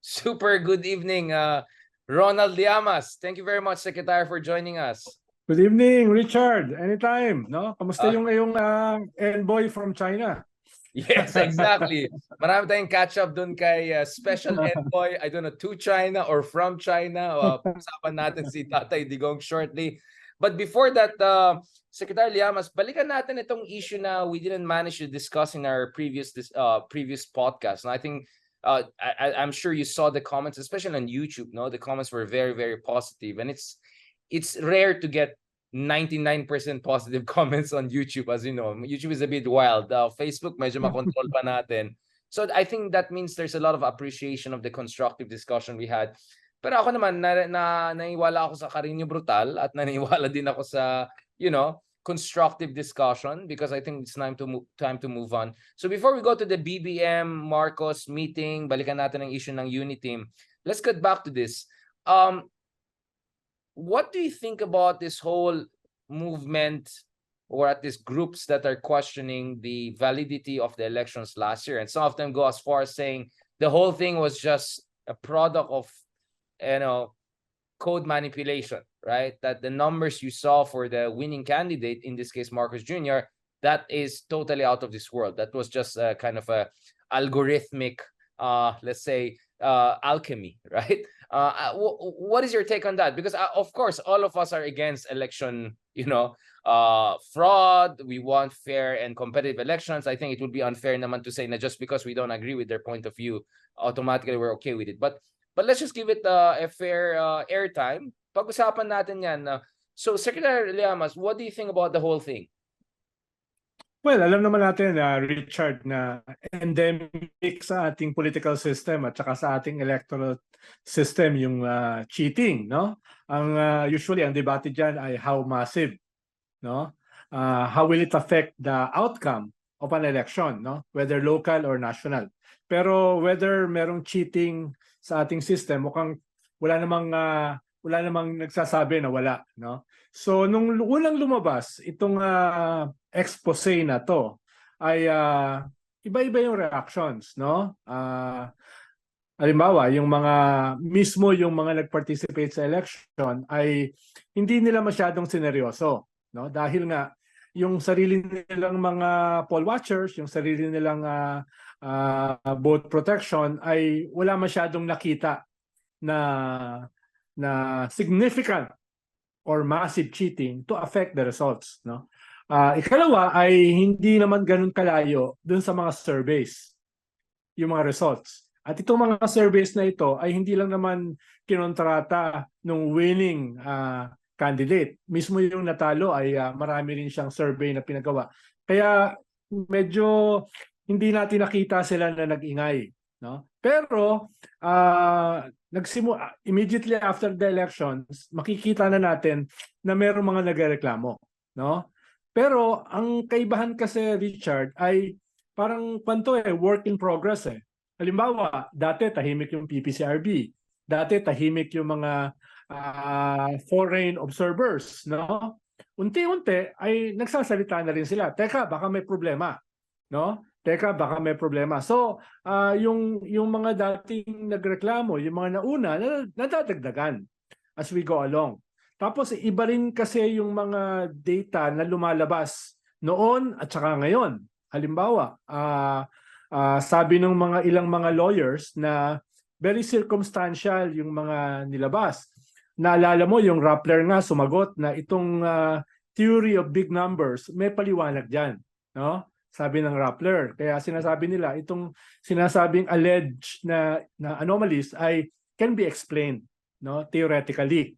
Super good evening, Ronald Liamas. Thank you very much, Secretary, for joining us. Good evening, Richard. Anytime, no? Kamusta yung iyong envoy from China? Yes, exactly. Marami tayong catch up dun kay Special Envoy, I don't know, to China or from China. Usapan natin si Tatay Digong shortly. But before that, Secretary Liamas, balikan natin itong issue na we didn't manage to discuss in our previous podcast. And I think I'm sure you saw the comments, especially on YouTube. No, the comments were very, very positive, and it's rare to get 99% positive comments on YouTube. As you know, YouTube is a bit wild. Facebook, medyo makontrol pa natin. So I think that means there's a lot of appreciation of the constructive discussion we had. Pero ako naman, naniwala ako sa Carino Brutal at naniwala din ako sa, constructive discussion, because I think it's time to move on. So before we go to the BBM Marcos meeting, balikan natin ang issue ng Uniteam. Let's get back to this. What do you think about this whole movement, or at least groups that are questioning the validity of the elections last year? And some of them go as far as saying the whole thing was just a product of, code manipulation, right? That the numbers you saw for the winning candidate, in this case Marcos Jr., that is totally out of this world. That was just a kind of a algorithmic, let's say, alchemy, right? What is your take on that? Because of course, all of us are against election, fraud. We want fair and competitive elections. I think it would be unfair naman to say na just because we don't agree with their point of view, automatically we're okay with it. But let's just give it a fair airtime. Pag-usapan natin yan. So, Secretary Liamas, what do you think about the whole thing? Well, alam naman natin, Richard, na endemic sa ating political system at saka sa ating electoral system yung cheating, no? Usually ang debate diyan ay how massive, no? How will it affect the outcome of an election, no? Whether local or national. Pero whether merong cheating sa ating system, mukhang wala namang nagsasabi na wala, no? So nung unang lumabas itong expose na to, ay iba-iba yung reactions, no? Halimbawa, yung mga nag-participate sa election ay hindi nila masyadong sineryoso, no? Dahil nga yung sarili nilang mga poll watchers, yung sarili nilang vote protection ay wala masyadong nakita na significant or massive cheating to affect the results, no? Ikalawa ay hindi naman ganun kalayo dun sa mga surveys, yung mga results. At itong mga surveys na ito ay hindi lang naman kinontrata ng winning candidate. Mismo yung natalo ay marami rin siyang survey na pinagawa. Kaya medyo hindi natin nakita sila na nag-ingay, no? Pero immediately after the elections, makikita na natin na mayroong mga nagrereklamo, no? Pero ang kaibahan kasi, Richard, ay parang work in progress eh. Halimbawa, dati tahimik yung PPCRB, dati tahimik yung mga foreign observers, no? Unti-unti ay nagsasalita na rin sila. Teka, baka may problema, no? Teka, baka may problema. So, yung mga dating nagreklamo, yung mga nauna, nadadagdagan as we go along. Tapos, iba rin kasi yung mga data na lumalabas noon at saka ngayon. Halimbawa, sabi ng ilang mga lawyers na very circumstantial yung mga nilabas. Naalala mo, yung Rappler nga sumagot na itong theory of big numbers, may paliwanag dyan, no? Sabi ng Rappler. Kaya sinasabi nila, itong sinasabing alleged na anomalies ay can be explained, no, theoretically.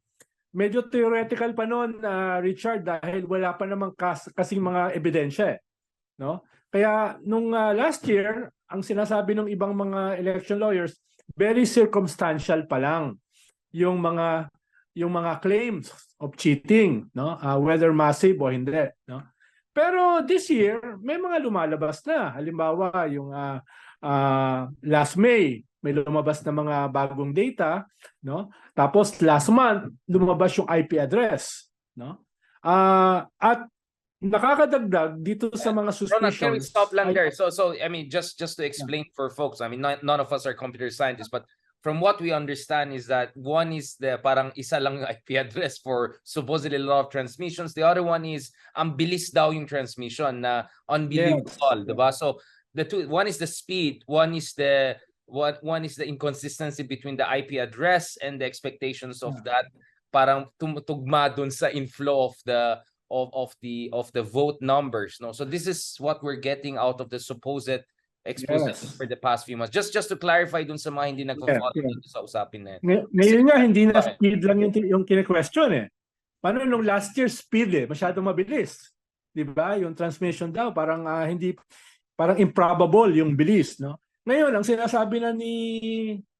Medyo theoretical pa noon, Richard, dahil wala pa namang kasing mga ebidensya, no? Kaya nung last year, ang sinasabi ng ibang mga election lawyers, very circumstantial pa lang yung mga claims of cheating, no? Whether massive o hindi, no? Pero this year, may mga lumalabas na. Halimbawa, yung last May, may lumabas na mga bagong data, no? Tapos last month, lumabas yung IP address, no? At nakakadagdag dito sa mga suspicions. Ronald, can we stop lang there? So I mean, just to explain for folks, I mean, none of us are computer scientists, but from what we understand is that one is the parang isa lang yung IP address for supposedly a lot of transmissions. The other one is ang bilis daw yung transmission na unbelievable, diba? So the two, one is the speed, one is the inconsistency between the IP address and the expectations of that parang tumutugma dun sa inflow of the vote numbers, no? So this is what we're getting out of the supposed exposition for the past few months. Just to clarify dun sa mga hindi nagpo-follow dito sa usapin na yan. Ngayon nga, hindi na speed lang yung kine-question eh. Paano nung last year speed eh, masyadong mabilis. 'Di ba? Yung transmission daw parang parang improbable yung bilis, no? Ngayon, ang sinasabi na ni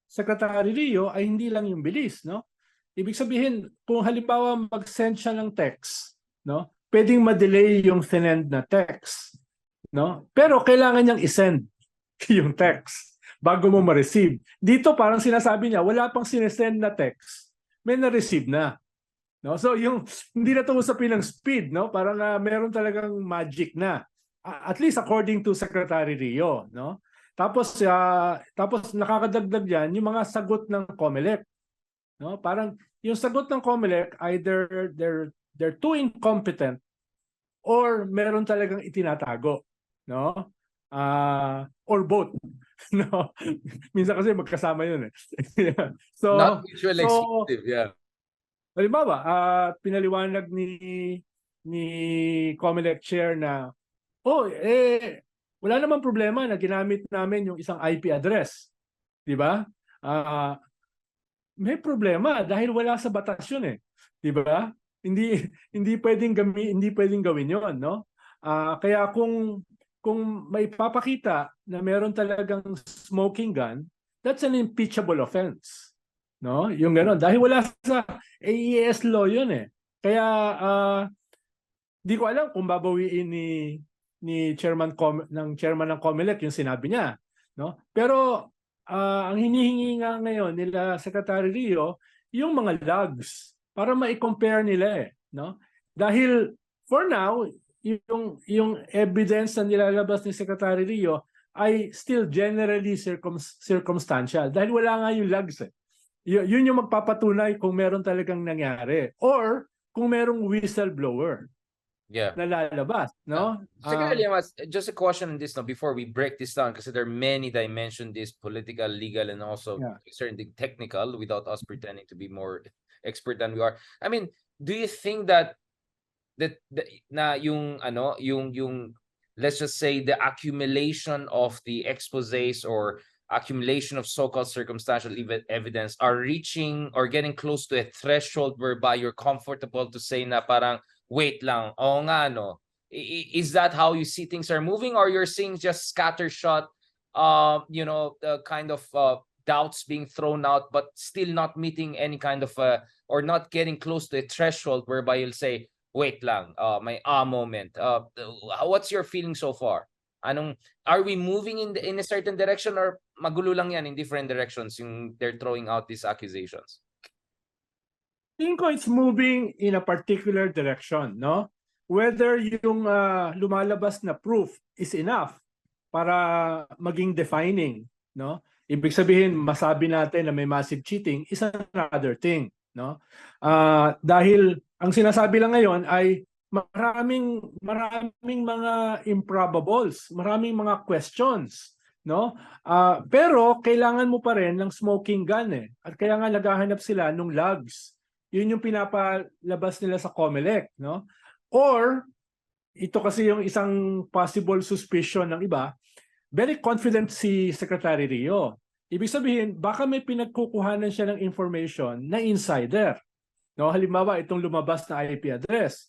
Secretary Rio ay hindi lang yung bilis, no? Ibig sabihin, kung halimbawa mag-send siya ng text, no? Pwedeng ma-delay yung sinend na text, no? Pero kailangan niyang i-send yung text bago mo ma-receive. Dito parang sinasabi niya, wala pang sinesend na text, may na-receive na. No? So yung hindi na ito usapin ng speed, no? Parang meron talagang magic na. At least according to Secretary Rio, no? Tapos nakakadagdag diyan yung mga sagot ng COMELEC, no? Parang yung sagot ng COMELEC either they're too incompetent or meron talagang itinatago, no? Or both. No. Minsan kasi magkasama 'yun eh. So not mutually exclusive, yeah. Halimbawa, pinaliwanag ni COMELEC chair na wala namang problema na ginamit namin yung isang IP address. 'Di ba? May problema dahil wala sa batas 'yun eh. 'Di ba? Hindi pwedeng gawin 'yon, no? Kaya kung may papakita na meron talagang smoking gun, that's an impeachable offense. No? Yung gano'n. Dahil wala sa AES law yun eh. Kaya di ko alam kung babawiin ni chairman ng COMELEC yung sinabi niya. No? Pero ang hinihingi nga ngayon nila Secretary Rio, yung mga logs para ma-compare nila eh. No? Dahil for now, yung evidence na nilalabas ni Secretary Rio ay still generally circumstantial dahil wala nga yung logs eh. Yun yung magpapatunay kung meron talagang nangyari or kung merong whistleblower na lalabas, no? Secretary Liamas, just a question on this now before we break this down because there are many dimensions, this political, legal, and also certainly technical without us pretending to be more expert than we are. I mean, do you think that yung let's just say the accumulation of the exposés or accumulation of so-called circumstantial evidence are reaching or getting close to a threshold whereby you're comfortable to say na parang wait lang, is that how you see things are moving, or you're seeing just scattershot kind of doubts being thrown out but still not meeting any kind of or not getting close to a threshold whereby you'll say wait lang, may moment. What's your feeling so far? Are we moving in a certain direction or magulo lang yan in different directions yung they're throwing out these accusations? I think it's moving in a particular direction, no? Whether yung lumalabas na proof is enough para maging defining, no? Ibig sabihin masabi natin na may massive cheating is another thing, no? Dahil ang sinasabi lang ngayon ay maraming mga improbables, maraming mga questions, no? Pero kailangan mo pa rin ng smoking gun eh. At kaya nga naghahanap sila ng logs. Yun yung pinapalabas nila sa COMELEC, no? Or ito kasi yung isang possible suspicion ng iba, very confident si Secretary Rio. Ibig sabihin, baka may pinagkukuhanan siya ng information na insider. No, halimbawa itong lumabas na IP address,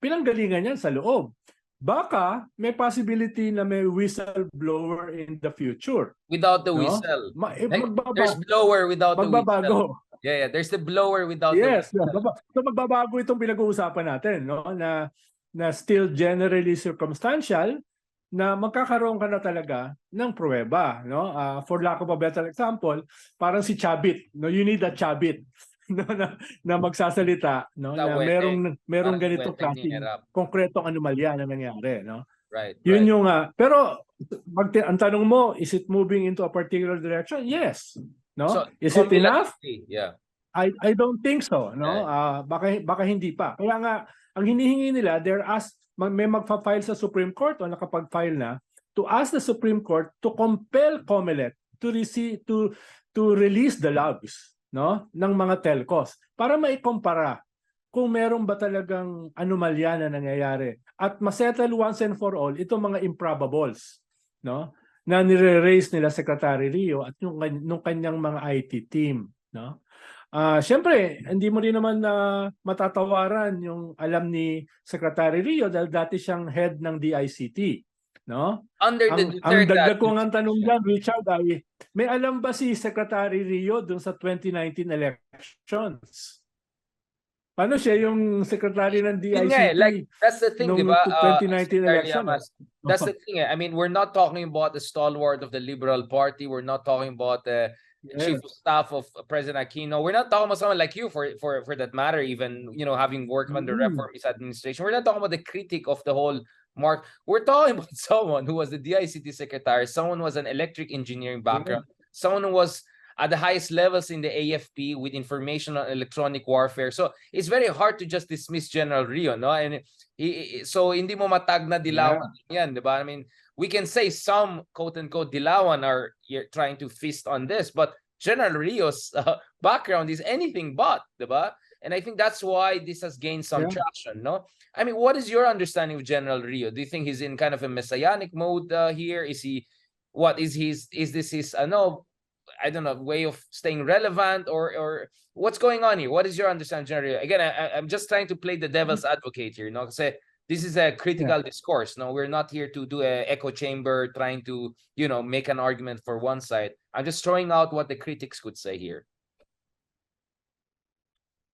pinanggalingan yan sa loob. Baka may possibility na may whistleblower in the future. Without the whistle. There's blower without the whistle. Yeah, there's the blower without the whistle. So magbabago itong pinag-uusapan natin, no? Na still generally circumstantial, na magkakaroon ka na talaga ng pruweba, no? For lack of a better example, parang si Chabit, no? You need a Chabit. na magsasalita, no, na merong ganitong klaseng konkretong anomalya na nangyari, no? Right. Yun yung pero ang tanong mo, is it moving into a particular direction? Yes. no? So Is it enough? cumulatively, yeah. I don't think so, no? Right. Baka hindi pa. Kaya nga ang hinihingi nila, may magfa-file sa Supreme Court o nakapag-file na to ask the Supreme Court to compel COMELEC to release the logs, no, ng mga telcos para maikumpara kung meron ba talagang anomalya na nangyayari at masettle once and for all itong mga improbables, no, na nire-raise nila Secretary Rio at nung kanyang mga IT team, no. Siyempre, hindi mo rin naman matatawaran yung alam ni Secretary Rio dahil dati siyang head ng DICT, no? Under the Ang Duterte dagdag ko ng tanong administration. dyan, Richard, ay may alam ba si Secretary Rio dun sa 2019 elections? Paano siya yung secretary ng Yun nga DICT like that's the thing, di nung ba? 2019 Secretary election? Liamas, that's the thing. I mean, we're not talking about the stalwart of the Liberal Party. We're not talking about the chief of staff of President Aquino. We're not talking about someone like you, for that matter, even, you know, having worked under reformist administration. We're not talking about the critic of the whole mark. We're talking about someone who was the DICT secretary, someone who was an electric engineering background, someone who was at the highest levels in the AFP with information on electronic warfare. So it's very hard to just dismiss General Rio, no? And so hindi mo matag na dilawan yan, di ba? I mean, we can say some quote-unquote dilawan are trying to feast on this, but General Rio's background is anything but, di ba? And I think that's why this has gained some traction, no? I mean, what is your understanding of General Rio? Do you think he's in kind of a messianic mode here? Is this his, I don't know, way of staying relevant, or what's going on here? What is your understanding, General Rio? Again, I'm just trying to play the devil's advocate here, no? Kasi this is a critical discourse. No, we're not here to do an echo chamber trying to, you know, make an argument for one side. I'm just throwing out what the critics could say here.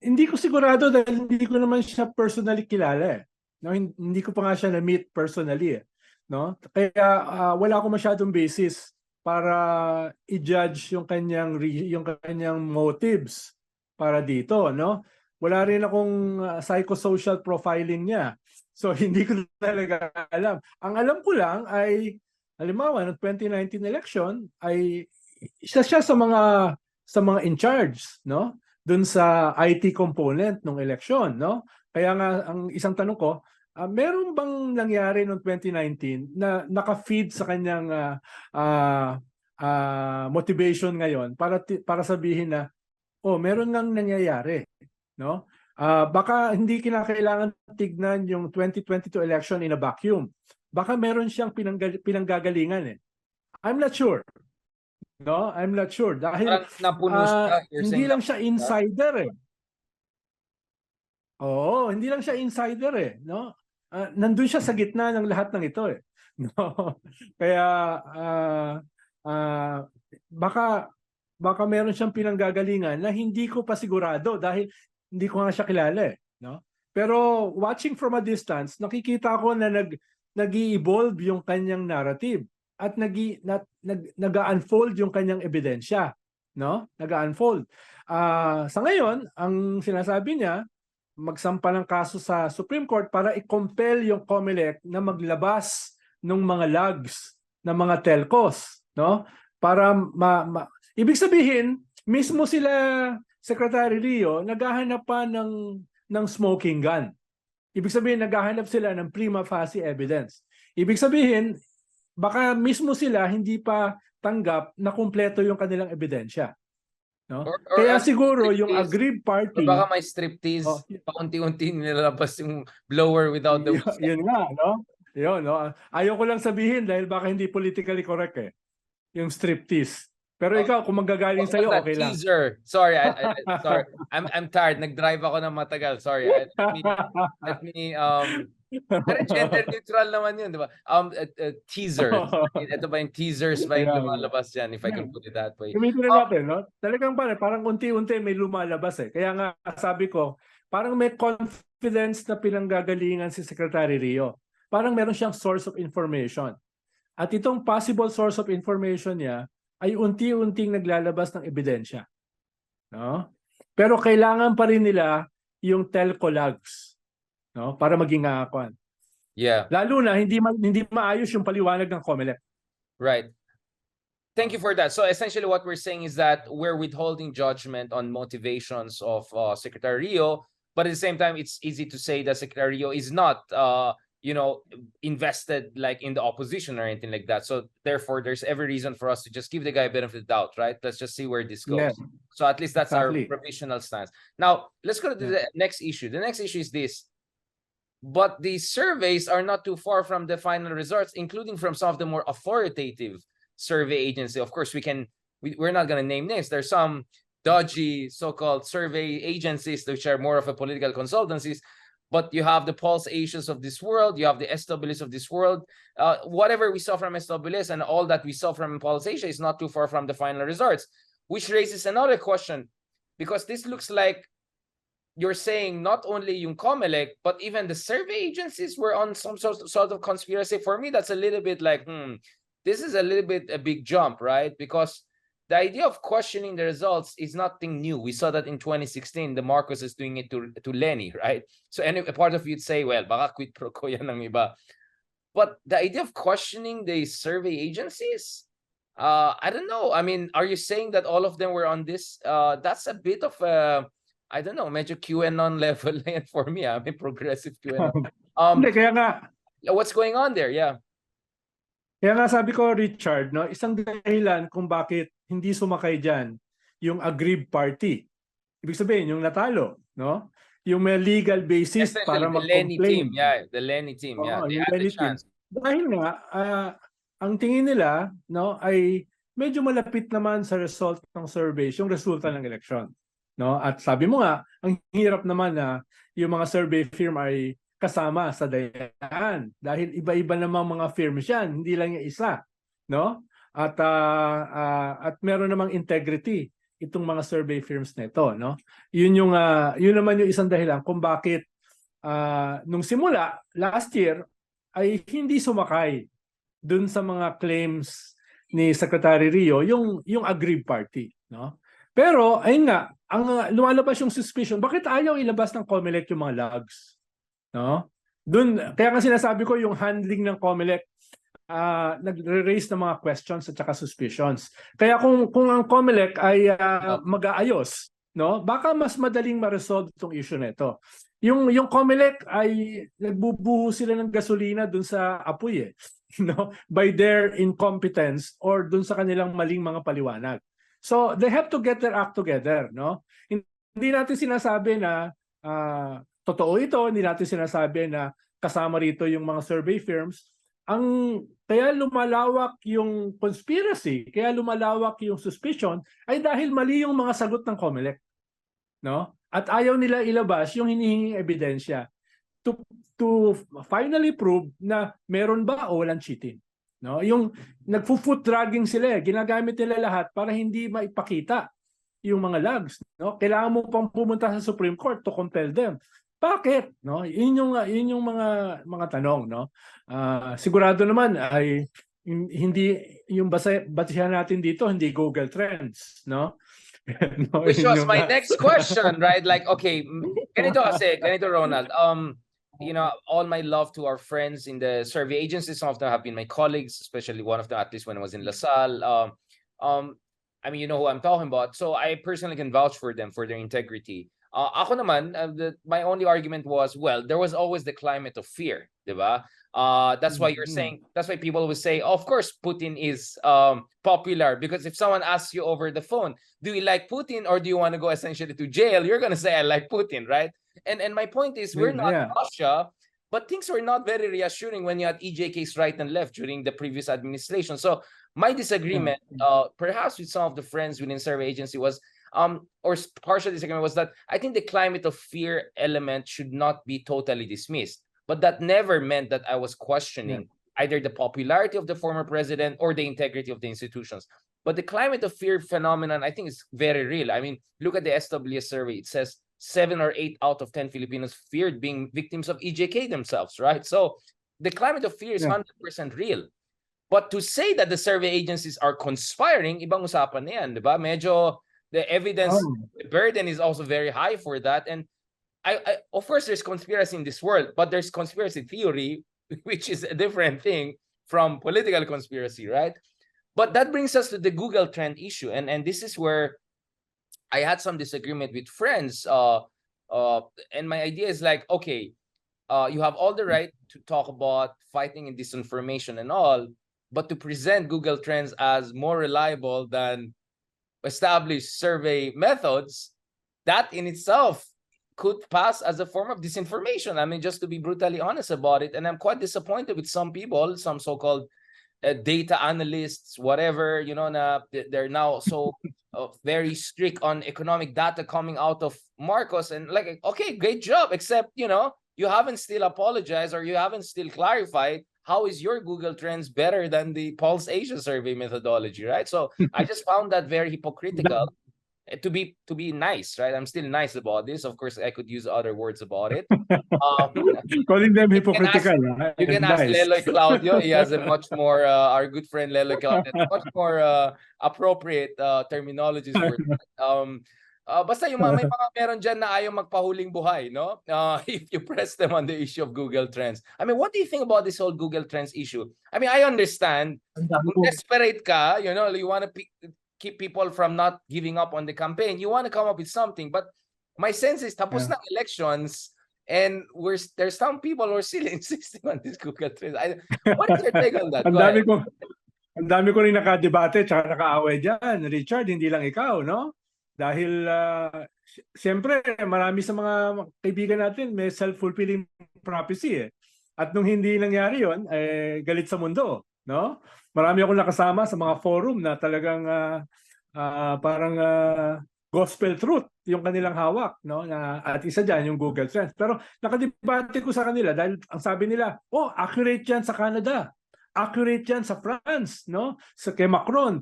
Hindi ko sigurado dahil hindi ko naman siya personally kilala eh. No, hindi ko pa nga siya na-meet personally eh. No? Kaya wala akong masyadong basis para i-judge yung kanyang motives para dito, no? Wala rin akong psychosocial profiling niya. So hindi ko talaga alam. Ang alam ko lang ay halimbawa ng 2019 election ay isa siya sa mga in charge, no? Doon sa IT component ng election, no? Kaya nga ang isang tanong ko, meron bang nangyari noong 2019 na naka-feed sa kanyang motivation ngayon para sabihin na meron ngang nangyayari, no? Baka hindi kinakailangan tignan yung 2022 election in a vacuum. Baka meron siyang pinanggagalingan eh. I'm not sure. No, I'm not sure dahil hindi lang siya insider eh. Oo, hindi lang siya insider eh, no? Nandun siya sa gitna ng lahat ng ito eh. No? Kaya baka meron siyang pinanggagalingan na hindi ko pa sigurado dahil hindi ko nga siya kilala eh, no? Pero watching from a distance, nakikita ko na nag-i-evolve yung kanyang narrative at nag-unfold yung kanyang ebidensya, no? Nag-unfold. Sa ngayon, ang sinasabi niya, magsampa ng kaso sa Supreme Court para i-compel yung COMELEC na maglabas ng mga logs ng mga telcos, no? Para ibig sabihin, mismo sila Secretary Rio naghahanap pa ng smoking gun. Ibig sabihin naghahanap sila ng prima facie evidence. Ibig sabihin baka mismo sila hindi pa tanggap na kumpleto yung kanilang ebidensya. No? Kaya siguro yung aggrieved party, baka may striptease, paunti-unti nilalabas yung blower without the whistle. Yun nga, no? Yun, no? Ayaw ko lang sabihin dahil baka hindi politically correct eh. Yung striptease. Pero ikaw, kung manggagaling sa'yo, okay lang. Teaser. Sorry, sorry. I'm tired. Nag-drive ako ng matagal. Sorry. Let me pero gender neutral naman yun, di ba? Teaser. Ito ba yung teasers ba yung lumalabas dyan, if I can put it that way? Gamitin na natin, no? Talagang parang unti-unti may lumalabas eh. Kaya nga, sabi ko, parang may confidence na pinanggagalingan si Secretary Rio. Parang meron siyang source of information. At itong possible source of information niya ay unti-unting naglalabas ng ebidensya. No? Pero kailangan pa rin nila yung telco logs, no? Para maging aakuan. Yeah. Lalo na hindi maayos yung paliwanag ng COMELEC. Right. Thank you for that. So essentially what we're saying is that we're withholding judgment on motivations of Secretary Rio, but at the same time, it's easy to say that Secretary Rio is not, invested like in the opposition or anything like that. So therefore, there's every reason for us to just give the guy a benefit of the doubt, right? Let's just see where this goes. Yeah, So at least that's our exactly. provisional stance. Now, let's go to the next issue. The next issue is this. But the surveys are not too far from the final results, including from some of the more authoritative survey agency. Of course, we're not going to name names. There's some dodgy so-called survey agencies which are more of a political consultancies, but you have the Pulse Asians of this world, you have the SWS of this world. Whatever we saw from SWS and all that we saw from Pulse Asia is not too far from the final results, which raises another question, because this looks like you're saying not only yung COMELEC, but even the survey agencies were on some sort of conspiracy. For me, that's a little bit like, this is a little bit a big jump, right? Because the idea of questioning the results is nothing new. We saw that in 2016, the Marcos is doing it to Lenny, right? So any part of you'd say, well, baka quid pro quo yan ng iba. But the idea of questioning the survey agencies, I don't know. I mean, are you saying that all of them were on this? That's a bit of a, I don't know, medyo QAnon level for me. May progressive QAnon. Hindi, kaya nga, What's going on there? Yeah. Kaya nga sabi ko, Richard, no, isang dahilan kung bakit hindi sumakay dyan yung aggrieved party. Ibig sabihin, yung natalo, no? Yung may legal basis para the Lenny team, mag-complain. yeah, the Lenny team, yeah, they yung had the Lenny team. chance. Dahil nga, ang tingin nila, no, ay medyo malapit naman sa result ng surveys, yung resulta ng eleksyon. No? At sabi mo nga, ang hirap naman na yung mga survey firm ay kasama sa dayaan dahil iba-iba namang mga firms yan, hindi lang yung isa, no? At meron namang integrity itong mga survey firms nito, no? Yun naman yung isang dahilan kung bakit nung simula last year ay hindi sumakay dun sa mga claims ni Secretary Rio yung aggrieved party, no? Pero ayun nga, ang lumalabas yung suspicion, bakit ayaw ilabas ng COMELEC yung mga logs? No? Kaya nga sinasabi ko yung handling ng COMELEC nagre-raise ng mga questions at saka suspicions. Kaya kung ang COMELEC ay mag-aayos, no? Baka mas madaling ma-resolve itong issue nito. Yung COMELEC ay nagbubuho sila ng gasolina dun sa apoy no? By their incompetence or dun sa kanilang maling mga paliwanag. So they have to get their act together, no? Hindi natin sinasabi na totoo ito, hindi natin sinasabi na kasama rito yung mga survey firms. Kaya lumalawak yung conspiracy, kaya lumalawak yung suspicion ay dahil mali yung mga sagot ng COMELEC, no? At ayaw nila ilabas yung hinihinging ebidensya to finally prove na meron ba o walang cheating. No? Yung nagfo-foot dragging sila, ginagamit nila lahat para hindi maipakita yung mga logs, no? Kailangan mo pang pumunta sa Supreme Court to compel them. Bakit? No? Yun yung mga tanong, no? Sigurado naman ay hindi yung basihan natin dito hindi Google Trends, no? No, which was my next question, right? Like, okay, ganito Ronald. All my love to our friends in the survey agencies. Some of them have been my colleagues, especially one of them, at least when I was in LaSalle. I mean, you know who I'm talking about. So I personally can vouch for them, for their integrity. Ako naman, my only argument was, well, there was always the climate of fear, diba? That's why you're saying, that's why people will say, of course, Putin is popular, because if someone asks you over the phone, do you like Putin or do you want to go essentially to jail? You're going to say, I like Putin, right? And my point is, we're not Russia, but things were not very reassuring when you had EJKs right and left during the previous administration. So my disagreement, perhaps with some of the friends within survey agency was, or partial disagreement was that I think the climate of fear element should not be totally dismissed. But that never meant that I was questioning either the popularity of the former president or the integrity of the institutions. But the climate of fear phenomenon, I think, is very real. I mean, look at the SWS survey. It says 7 or 8 out of 10 Filipinos feared being victims of EJK themselves, right? So the climate of fear is 100% real. But to say that the survey agencies are conspiring, ibang usapan na yan, diba? Medyo the evidence burden is also very high for that. And I of course, there's conspiracy in this world, but there's conspiracy theory, which is a different thing from political conspiracy, right? But that brings us to the Google Trend issue, and this is where I had some disagreement with friends. And my idea is like, okay, you have all the right to talk about fighting in disinformation and all, but to present Google Trends as more reliable than established survey methods, that in itself could pass as a form of disinformation. I mean, just to be brutally honest about it. And I'm quite disappointed with some people, some so-called data analysts, whatever, they're now so very strict on economic data coming out of Marcos. And like, okay, great job, except, you haven't still apologized, or you haven't still clarified how is your Google Trends better than the Pulse Asia survey methodology, right? So I just found that very hypocritical. To be nice, right? I'm still nice about this. Of course, I could use other words about it. Calling them hypocritical. You can ask Nice. Leloy Claudio. He has a much more, our good friend Leloy Claudio, much more appropriate terminologies for that. Basta yung may mga meron dyan na ayaw magpahuling buhay, no? If you press them on the issue of Google Trends. I mean, what do you think about this whole Google Trends issue? I mean, I understand. Kung desperate ka, you want to keep people from not giving up on the campaign, you want to come up with something. But my sense is, tapos na elections, and there's some people who are still insisting on this Google Trends. What is your take on that? Ang dami ko rin nakadebate tsaka nakaaway dyan, Richard, hindi lang ikaw, no? Dahil siyempre marami sa mga kaibigan natin may self-fulfilling prophecy eh. At nung hindi nangyari yon, galit sa mundo, no? Marami akong nakasama sa mga forum na talagang parang gospel truth yung kanilang hawak, no? At isa diyan yung Google Trends. Pero nakadebate ko sa kanila dahil ang sabi nila, accurate yan sa Canada. Accurate yan sa France, no? Kay Macron.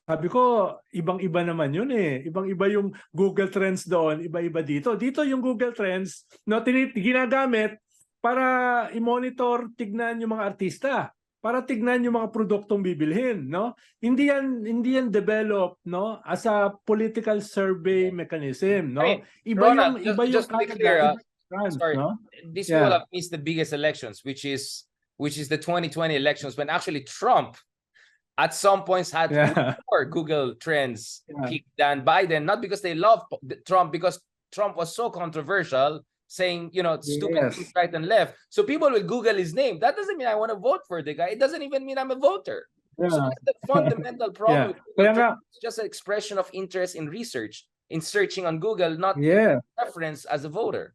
Sabi ko, ibang-iba naman yun eh. Ibang-iba yung Google Trends doon, iba-iba dito. Dito yung Google Trends, no, ginagamit para i-monitor, tignan yung mga artista, para tignan yung mga produktong bibilhin, no? Hindi yan develop, no, as a political survey mechanism, no? Iba Ronald, yung just to be clear, France, sorry, no? this will have missed the biggest elections, which is the 2020 elections, when actually Trump at some points had more Google Trends peak than Biden, not because they love Trump, because Trump was so controversial, saying, stupid things right and left. So people will Google his name. That doesn't mean I want to vote for the guy. It doesn't even mean I'm a voter. So that's the fundamental problem. It's just an expression of interest in research, in searching on Google, not preference as a voter.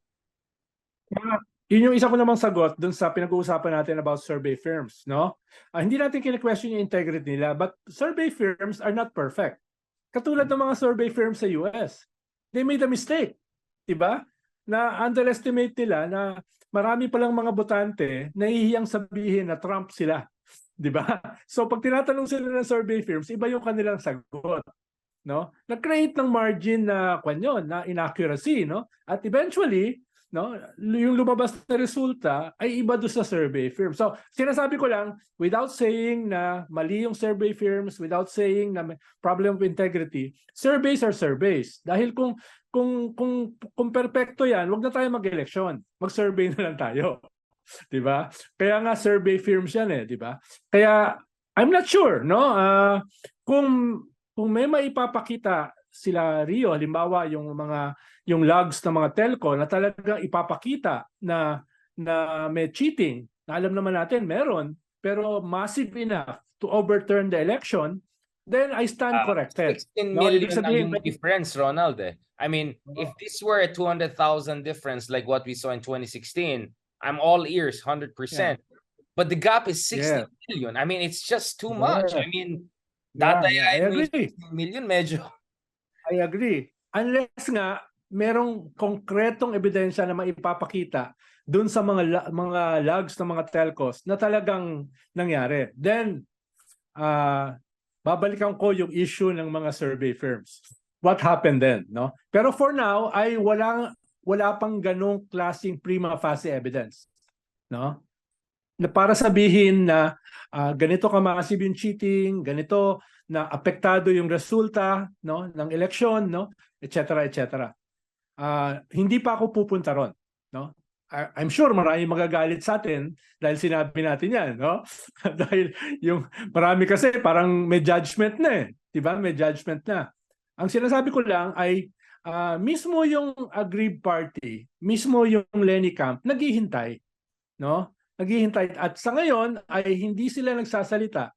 Yun yung isa ko namang sagot dun sa pinag-uusapan natin about survey firms, no? Hindi natin kine-question yung integrity nila, but survey firms are not perfect. Katulad ng mga survey firms sa US. They made a mistake, diba? Na underestimate nila na marami palang mga botante na hihiyang sabihin na Trump sila, diba? So pag tinatanong sila ng survey firms, iba yung kanilang sagot, no? Nag-create ng margin na na inaccuracy, no? At eventually, no, yung lumabas na resulta ay iba doon sa survey firm. So, sinasabi ko lang, without saying na mali yung survey firms, without saying na may problem of integrity, surveys are surveys. Dahil kung perpekto yan, wag na tayo mag-election. Mag-survey na lang tayo. 'Di ba? Kaya nga survey firms yan eh, 'di ba? Kaya I'm not sure, no? Kung may maipapakita sila Rio, halimbawa yung logs ng mga telco na talagang ipapakita na may cheating, na alam naman natin meron, pero massive enough to overturn the election, then I stand corrected. 16 million difference, Ronald. I mean, if this were a 200,000 difference like what we saw in 2016, I'm all ears, 100%. But the gap is 60 million. I mean, it's just too much. I mean, I agree. Million medyo. I agree. Unless nga merong konkretong ebidensya na maipapakita dun sa mga logs ng mga telcos na talagang nangyari. Then, babalikan ko yung issue ng mga survey firms. What happened then, no? Pero for now, ay wala pang ganong klaseng prima facie evidence, no? Na para sabihin na ganito ka-massive yung cheating, ganito na apektado yung resulta, no, ng eleksyon, no, etc. etc. Hindi pa ako pupunta ron, no? I'm sure maraming magagalit sa atin dahil sinabi natin yan, no? Dahil yung marami kasi parang may judgment na eh. Diba? May judgment na. Ang sinasabi ko lang ay mismo yung aggrieved party, mismo yung Lenny Camp, naghihintay. No? Naghihintay. At sa ngayon ay hindi sila nagsasalita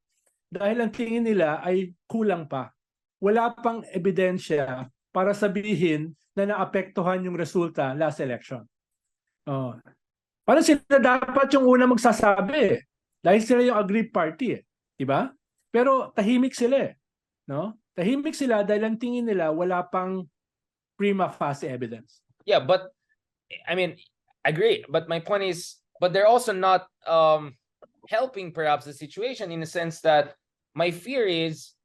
dahil ang tingin nila ay kulang pa. Wala pang ebidensya para sabihin na naapektuhan yung resulta last election. Oh. Parang sila dapat yung una magsasabi eh. Dahil sila yung aggrieved party eh. Diba? Pero tahimik sila eh. No? Tahimik sila dahil ang tingin nila wala pang prima facie evidence. Yeah, but I mean, I agree. But my point is, but they're also not helping perhaps the situation in the sense that my fear is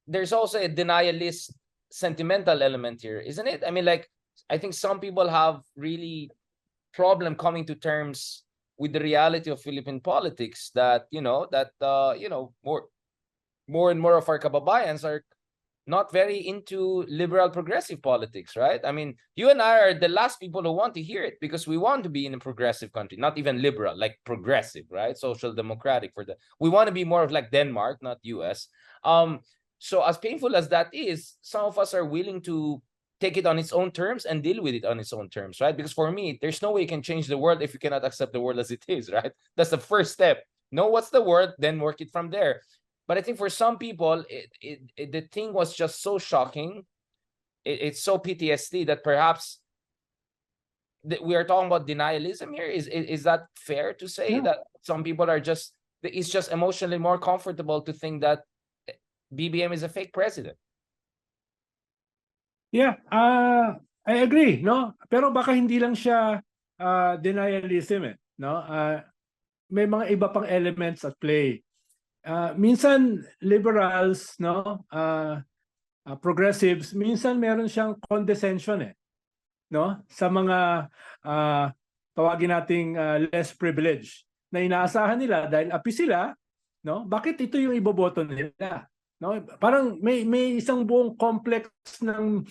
there's also a denialist sentimental element here, isn't it? I mean, like, I think some people have really problem coming to terms with the reality of Philippine politics that more and more of our kababayans are not very into liberal progressive politics, right? I mean, you and I are the last people who want to hear it because we want to be in a progressive country, not even liberal, like progressive, right? Social democratic we want to be more of like Denmark, not US. So as painful as that is, some of us are willing to take it on its own terms and deal with it on its own terms, right? Because for me, there's no way you can change the world if you cannot accept the world as it is, right? That's the first step. Know what's the world, then work it from there. But I think for some people, the thing was just so shocking. It's so PTSD that perhaps we are talking about denialism here. Is that fair to say that some people are it's just emotionally more comfortable to think that BBM is a fake president? Yeah, I agree, no? Pero baka hindi lang siya denialism eh, no? May mga iba pang elements at play. Minsan liberals, no? Progressives, minsan meron siyang condescension eh, no? Sa mga tawagin nating less privileged na inaasahan nila dahil api sila, no? Bakit ito yung iboboto nila? No, parang may isang buong complex ng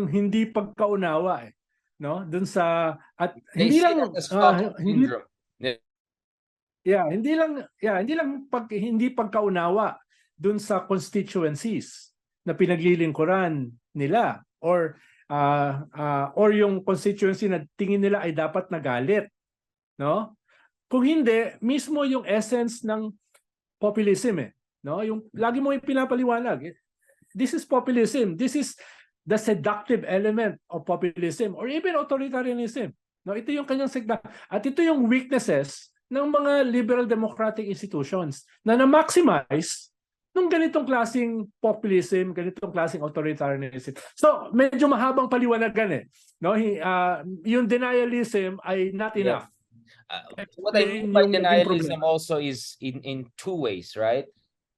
hindi pagkaunawa eh, no? Doon sa at hindi lang hindi hindi pagkaunawa doon sa constituencies na pinaglilingkuran nila or yung constituency na tingin nila ay dapat nagalit, no? Kung hindi, mismo yung essence ng populism eh. No, yung lagi mo pinapaliwanag. This is populism. This is the seductive element of populism or even authoritarianism. No, ito yung kanyang at ito yung weaknesses ng mga liberal democratic institutions na na-maximize nung ganitong klaseng populism, ganitong klaseng authoritarianism. So, medyo mahabang paliwanagan eh. No, yung denialism ay not enough. What I mean by denialism also is in two ways, right?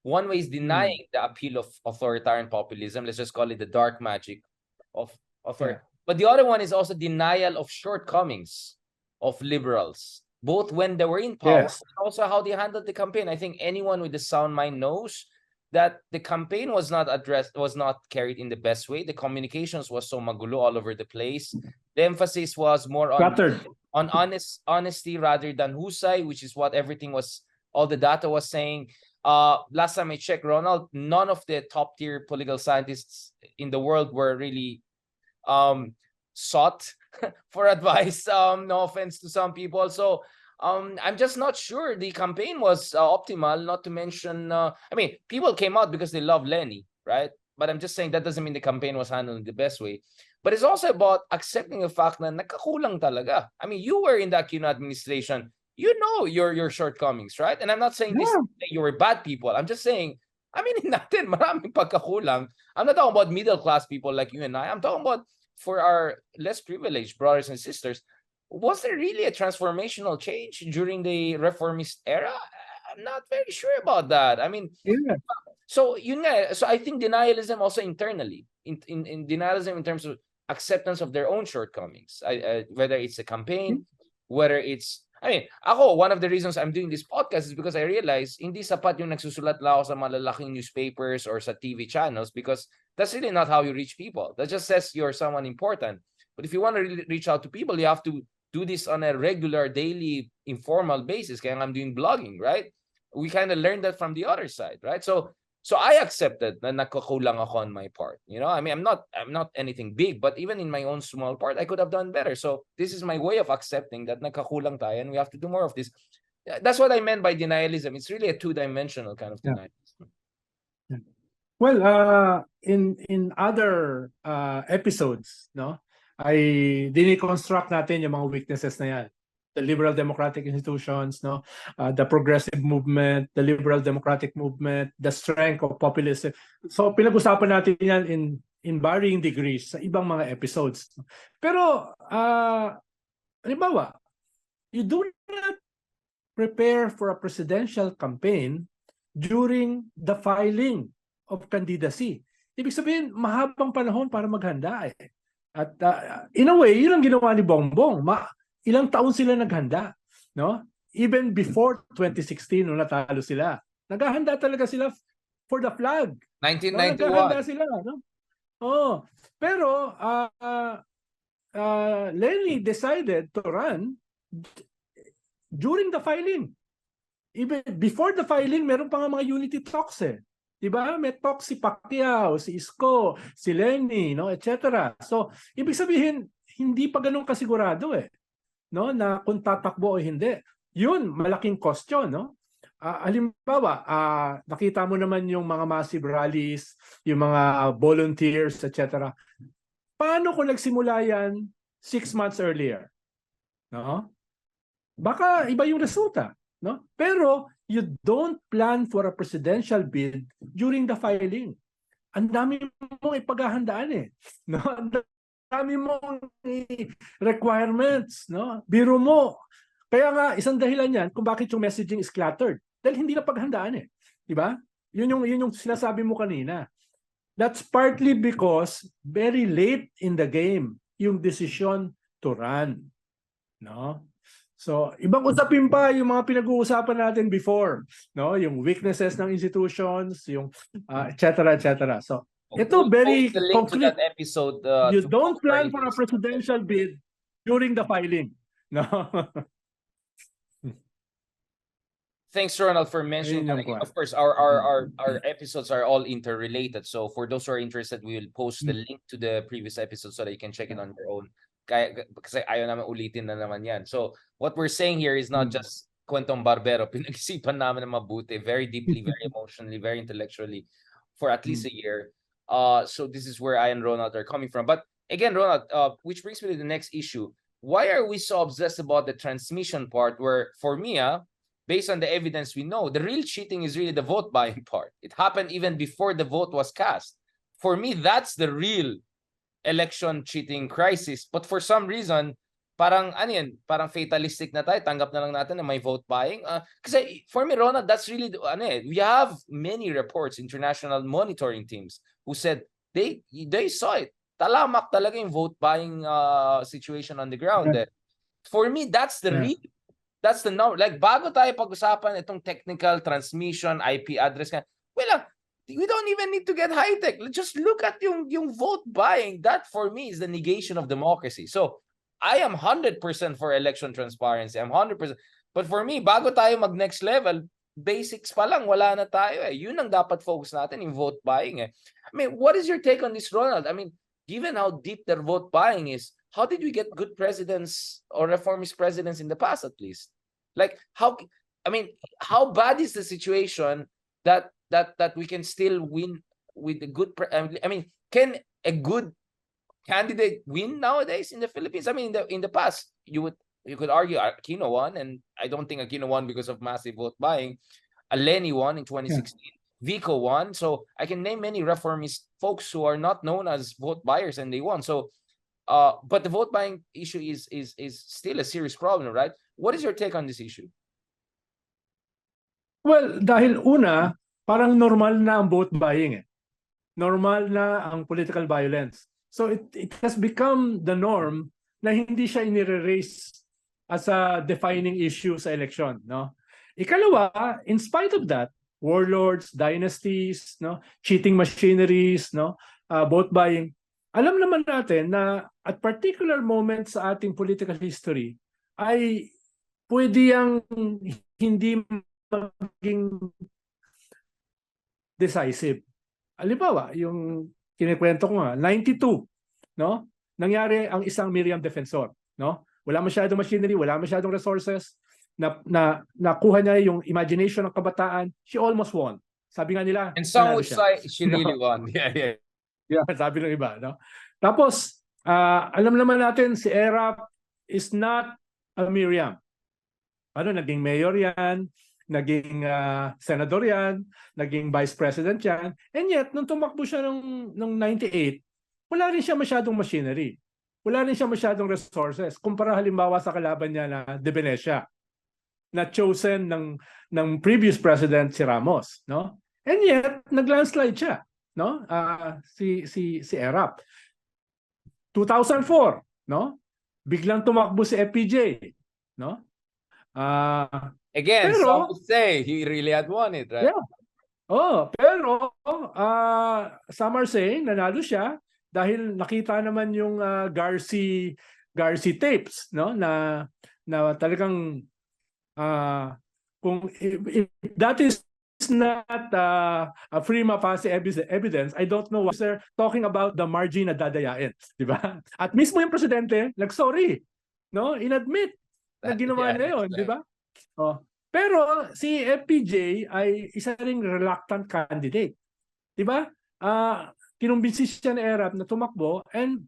One way is denying the appeal of authoritarian populism. Let's just call it the dark magic of authority. Yeah. But the other one is also denial of shortcomings of liberals, both when they were in power and also how they handled the campaign. I think anyone with a sound mind knows that the campaign was not carried in the best way. The communications was so magulo all over the place. The emphasis was more on honesty rather than husay, which is what all the data was saying. Last time I checked, Ronald, none of the top tier political scientists in the world were really sought for advice. No offense to some people. So I'm just not sure the campaign was optimal, not to mention, I mean, people came out because they love Lenny, right? But I'm just saying that doesn't mean the campaign was handled in the best way. But it's also about accepting the fact na nakakulang talaga. I mean, you were in the Aquino administration. You know your shortcomings, right? And I'm not saying this you were bad people. I'm just saying, I mean, natin maraming pagkakulang. I'm not talking about middle class people like you and I. I'm talking about for our less privileged brothers and sisters. Was there really a transformational change during the reformist era? I'm not very sure about that. I mean, so I think denialism also internally, in denialism in terms of acceptance of their own shortcomings, whether it's a campaign, whether it's one of the reasons I'm doing this podcast is because I realize hindi sapat yung nagsusulat lang ako sa malalaking newspapers or sa TV channels because that's really not how you reach people. That just says you're someone important. But if you want to really reach out to people, you have to do this on a regular, daily, informal basis. Kaya I'm doing blogging, right? We kind of learned that from the other side, right? So I accepted na nagkukulang ako on my part. You know, I mean, I'm not anything big, but even in my own small part, I could have done better. So this is my way of accepting that nagkukulang tayo and we have to do more of this. That's what I meant by denialism. It's really a two-dimensional kind of denialism. Well, in other episodes, no, ay diniconstruct natin yung mga weaknesses na yan. The liberal democratic institutions, no, the progressive movement, the liberal democratic movement, the strength of populism. So pinag-usapan natin yan in varying degrees sa ibang mga episodes. Pero halimbawa, you do not prepare for a presidential campaign during the filing of candidacy. Ibig sabihin, mahabang panahon para maghanda eh. At in a way, yun ang ginawa ni Bongbong. Ilang taon sila naghanda, no? Even before 2016 nung natalo sila. Naghahanda talaga sila for the flag. 1991. No? Naghahanda sila, no? Oh, pero Lenny decided to run during the filing. Even before the filing, meron pa nga mga unity talks eh. Diba? May talk si Pacquiao, si Isko, si Lenny, no, etc. So, ibig sabihin, hindi pa ganun kasigurado eh, no, na kung tatakbo o hindi. Yun, malaking cost yun, no? Halimbawa, nakita mo naman yung mga massive rallies, yung mga volunteers, etc. Paano kung nagsimula yan 6 months earlier? No? Baka iba yung resulta, no? Pero you don't plan for a presidential bid during the filing. Ang dami mong ipaghahandaan eh. No? Ang dami mong requirements, no? Biro mo. Kaya nga isang dahilan yan kung bakit yung messaging is cluttered. Dahil hindi na paghandaan eh. Di ba? Yun yung sinasabi mo kanina. That's partly because very late in the game yung decision to run. No? So, ibang usapin pa yung mga pinag-uusapan natin before, no? Yung weaknesses ng institutions, yung et cetera. So, ito very concrete. To that episode, you don't plan for a presidential bid during the filing. No. Thanks, Ronald, for mentioning that. Of course, our episodes are all interrelated. So for those who are interested, we will post the link to the previous episode so that you can check it on your own. Kasi ayaw naman ulitin na naman yan. So what we're saying here is not just kwentong barbero. Pinag-isipan namin na mabuti, very deeply, very emotionally, very intellectually for at least a year. So this is where I and Ronald are coming from. But again, Ronald, which brings me to the next issue. Why are we so obsessed about the transmission part where, for me, based on the evidence we know, the real cheating is really the vote buying part. It happened even before the vote was cast. For me, that's the real election cheating crisis. But for some reason, parang parang fatalistic na tayo, tanggap na lang natin na may vote buying. Kasi for me, Ronald, that's really we have many reports, international monitoring teams who said they saw it. Talamak talaga yung vote buying situation on the ground. For me, that's the real. That's the number. Like bago tayo pag-usapan itong technical transmission, IP address, we don't even need to get high tech. Just look at yung vote buying. That for me is the negation of democracy. So I am 100% for election transparency. I'm 100%. But for me, bago tayo mag next level, basics pa lang wala na tayo eh. Yun ang dapat focus natin, yung vote buying eh. I mean, what is your take on this, Ronald? I mean, given how deep their vote buying is, how did we get good presidents or reformist presidents in the past, at least? Like how bad is the situation that we can still win with a good can a good candidate win nowadays in the Philippines? I mean, in the past, you could argue Aquino won, and I don't think Aquino won because of massive vote buying. Lenny won in 2016. Vico won. So I can name many reformist folks who are not known as vote buyers, and they won. So, but the vote buying issue is still a serious problem, right? What is your take on this issue? Well, dahil una, parang normal na ang vote buying eh. Normal na ang political violence. So it has become the norm na hindi siya inire-raise as a defining issue sa election, no? Ikalawa, in spite of that, warlords, dynasties, no, cheating machineries, no, vote buying, alam naman natin na at particular moments sa ating political history ay pwede yang hindi maging decisive. Halimbawa, yung kinikwento ko nga, 92, no? Nangyari ang isang Miriam Defensor, no? Wala masyadong machinery, wala masyadong resources, nakuha niya yung imagination ng kabataan, she almost won. Sabi nga nila, And some nanalo would siya. say she really won. Yeah. Yeah, sabi ng iba, no? Tapos, alam naman natin si Erap is not a Miriam. Naging mayor yan, naging senador yan, naging vice president yan. And yet, nung tumakbo siya nung 98, wala rin siya masyadong machinery. Wala rin siya masyadong resources. Kumpara halimbawa sa kalaban niya na De Venecia, na chosen ng previous president si Ramos, no? And yet, nag-landslide siya, no? Si Erap. 2004, no? Biglang tumakbo si FPJ, no? Again, pero, some would say he really had won it, right? Yeah. Pero some are saying nanalo siya dahil nakita naman yung Garci tapes, no? Na talagang kung if that is not a prima facie evidence, I don't know what they're talking about, the margin na dadayain, di ba? At mismo yung presidente nag-sorry, no? Inadmit na ginawa niya yun, di ba? Pero si FPJ ay isa ring reluctant candidate. Di ba? Kinumbinsi siya ni Erap na tumakbo and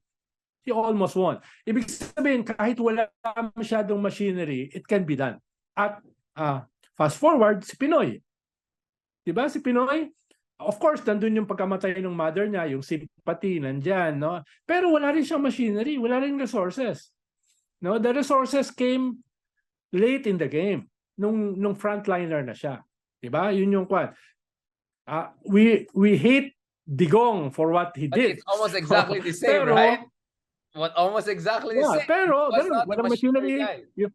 he almost won. Ibig sabihin, kahit wala masyadong machinery, it can be done. At fast forward, si Pinoy. Di ba? Si Pinoy, of course, nandun yung pagkamatay ng mother niya, yung sympathy, nandyan, no? Pero wala rin siyang machinery, wala rin resources. No? The resources came late in the game, nung frontliner na siya. Diba? Yun yung kwan. We hate Digong for what he did. It's almost exactly the same, right? Almost exactly the same. Pero walang machinery. Yung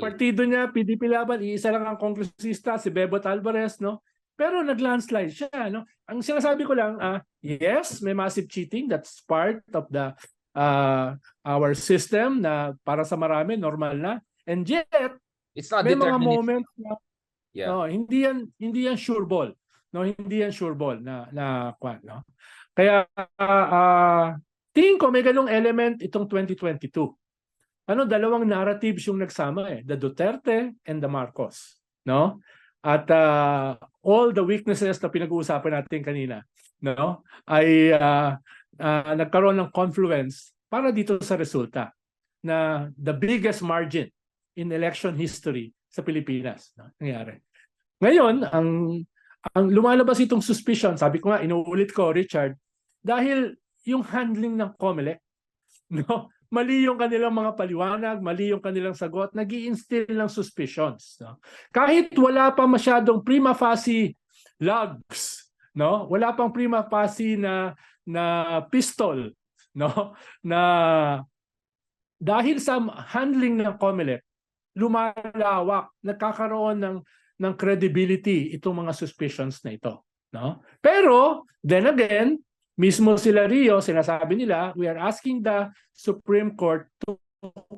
partido niya, PDP Laban, iisa lang ang kongresista, si Bebot Alvarez, no? Pero nag-landslide siya, no? Ang sinasabi ko lang, yes, may massive cheating. That's part of the our system na para sa marami, normal na. And yet, it's not may mga moments na hindi yan sure ball. No, hindi yan sure ball na kwan, no. Kaya tingin ko may ganung element itong 2022. Dalawang narratives yung nagsama the Duterte and the Marcos, no? At all the weaknesses na pinag-uusapan natin kanina, no, ay nagkaroon ng confluence para dito sa resulta na the biggest margin in election history sa Pilipinas, no, nangyari. Ngayon, ang lumalabas itong suspicion, sabi ko nga, inuulit ko, Richard, dahil yung handling ng COMELEC, no, mali yung kanilang mga paliwanag, mali yung kanilang sagot, nag-i-instill ng suspicions, no? Kahit wala pa masyadong prima facie logs, no? Wala pang prima facie na pistol, no? Na dahil sa handling ng COMELEC, lumalawak, nagkakaroon ng credibility itong mga suspicions na ito, no? Pero then again, mismo sila Rio, sinasabi nila, we are asking the Supreme Court to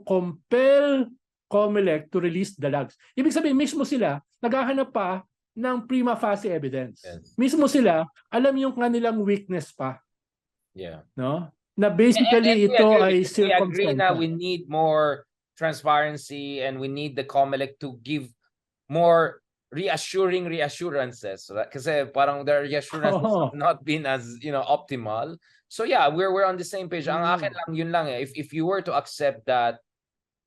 compel COMELEC to release the logs. Ibig sabihin, mismo sila naghahanap pa ng prima facie evidence. Yes. Mismo sila, alam yung kanilang weakness pa. Yeah. No? Na basically ito ay circumstantial. We agree na we need more transparency and we need the COMELEC to give more reassurances, kasi parang their reassurances have not been as optimal. So yeah, we're on the same page. Ang akin lang yun lang if you were to accept that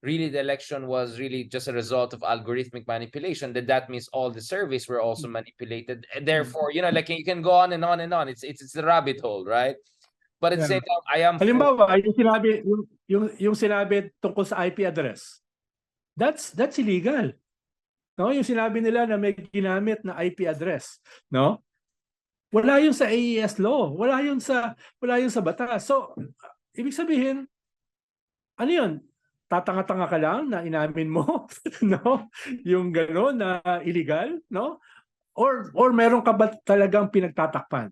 really the election was really just a result of algorithmic manipulation, then that means all the surveys were also manipulated. And therefore, like you can go on and on and on. It's the rabbit hole, right? But at the same time, I am halimbawa yung sinabi tungkol sa IP address. That's illegal. No, yung sinabi nila na may ginamit na IP address, no? Wala yun sa AES law, wala yun sa batas. So, ibig sabihin, ano yun? Tatanga-tanga ka lang na inamin mo, no? Yung gano'n na illegal, no? Or meron ka ba talagang pinagtatakpan,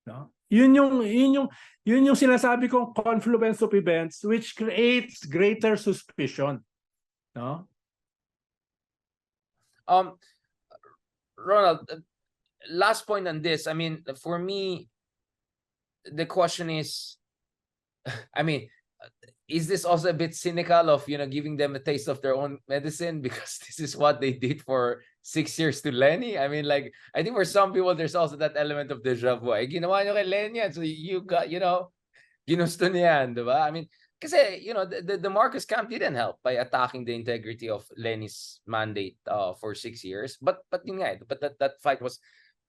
no? Yun yung sinasabi kong confluence of events which creates greater suspicion, no? Ronald, last point on this. I mean, for me, the question is, I mean, is this also a bit cynical of, giving them a taste of their own medicine because this is what they did for 6 years to Lenny? I mean, like, I think for some people, there's also that element of deja vu. Ay, ginawa nyo kay Lenny yan, so you got, ginusto niya yan, diba? I mean, kasi, the Marcos camp didn't help by attacking the integrity of Lenny's mandate for 6 years. But yun nga, but that fight was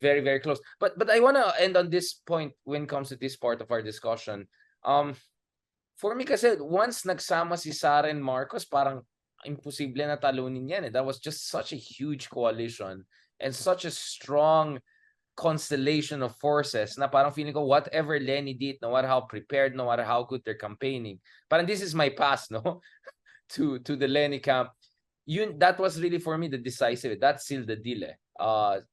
very, very close. But I want to end on this point when it comes to this part of our discussion. For me kasi, once nagsama si Sara and Marcos, parang imposible na talunin yan. That was just such a huge coalition and such a strong constellation of forces na parang feeling ko whatever Lenny did, no matter how prepared, no matter how good they're campaigning, parang this is my pass, no? to the Lenny camp. That was really for me the decisive. That sealed the deal.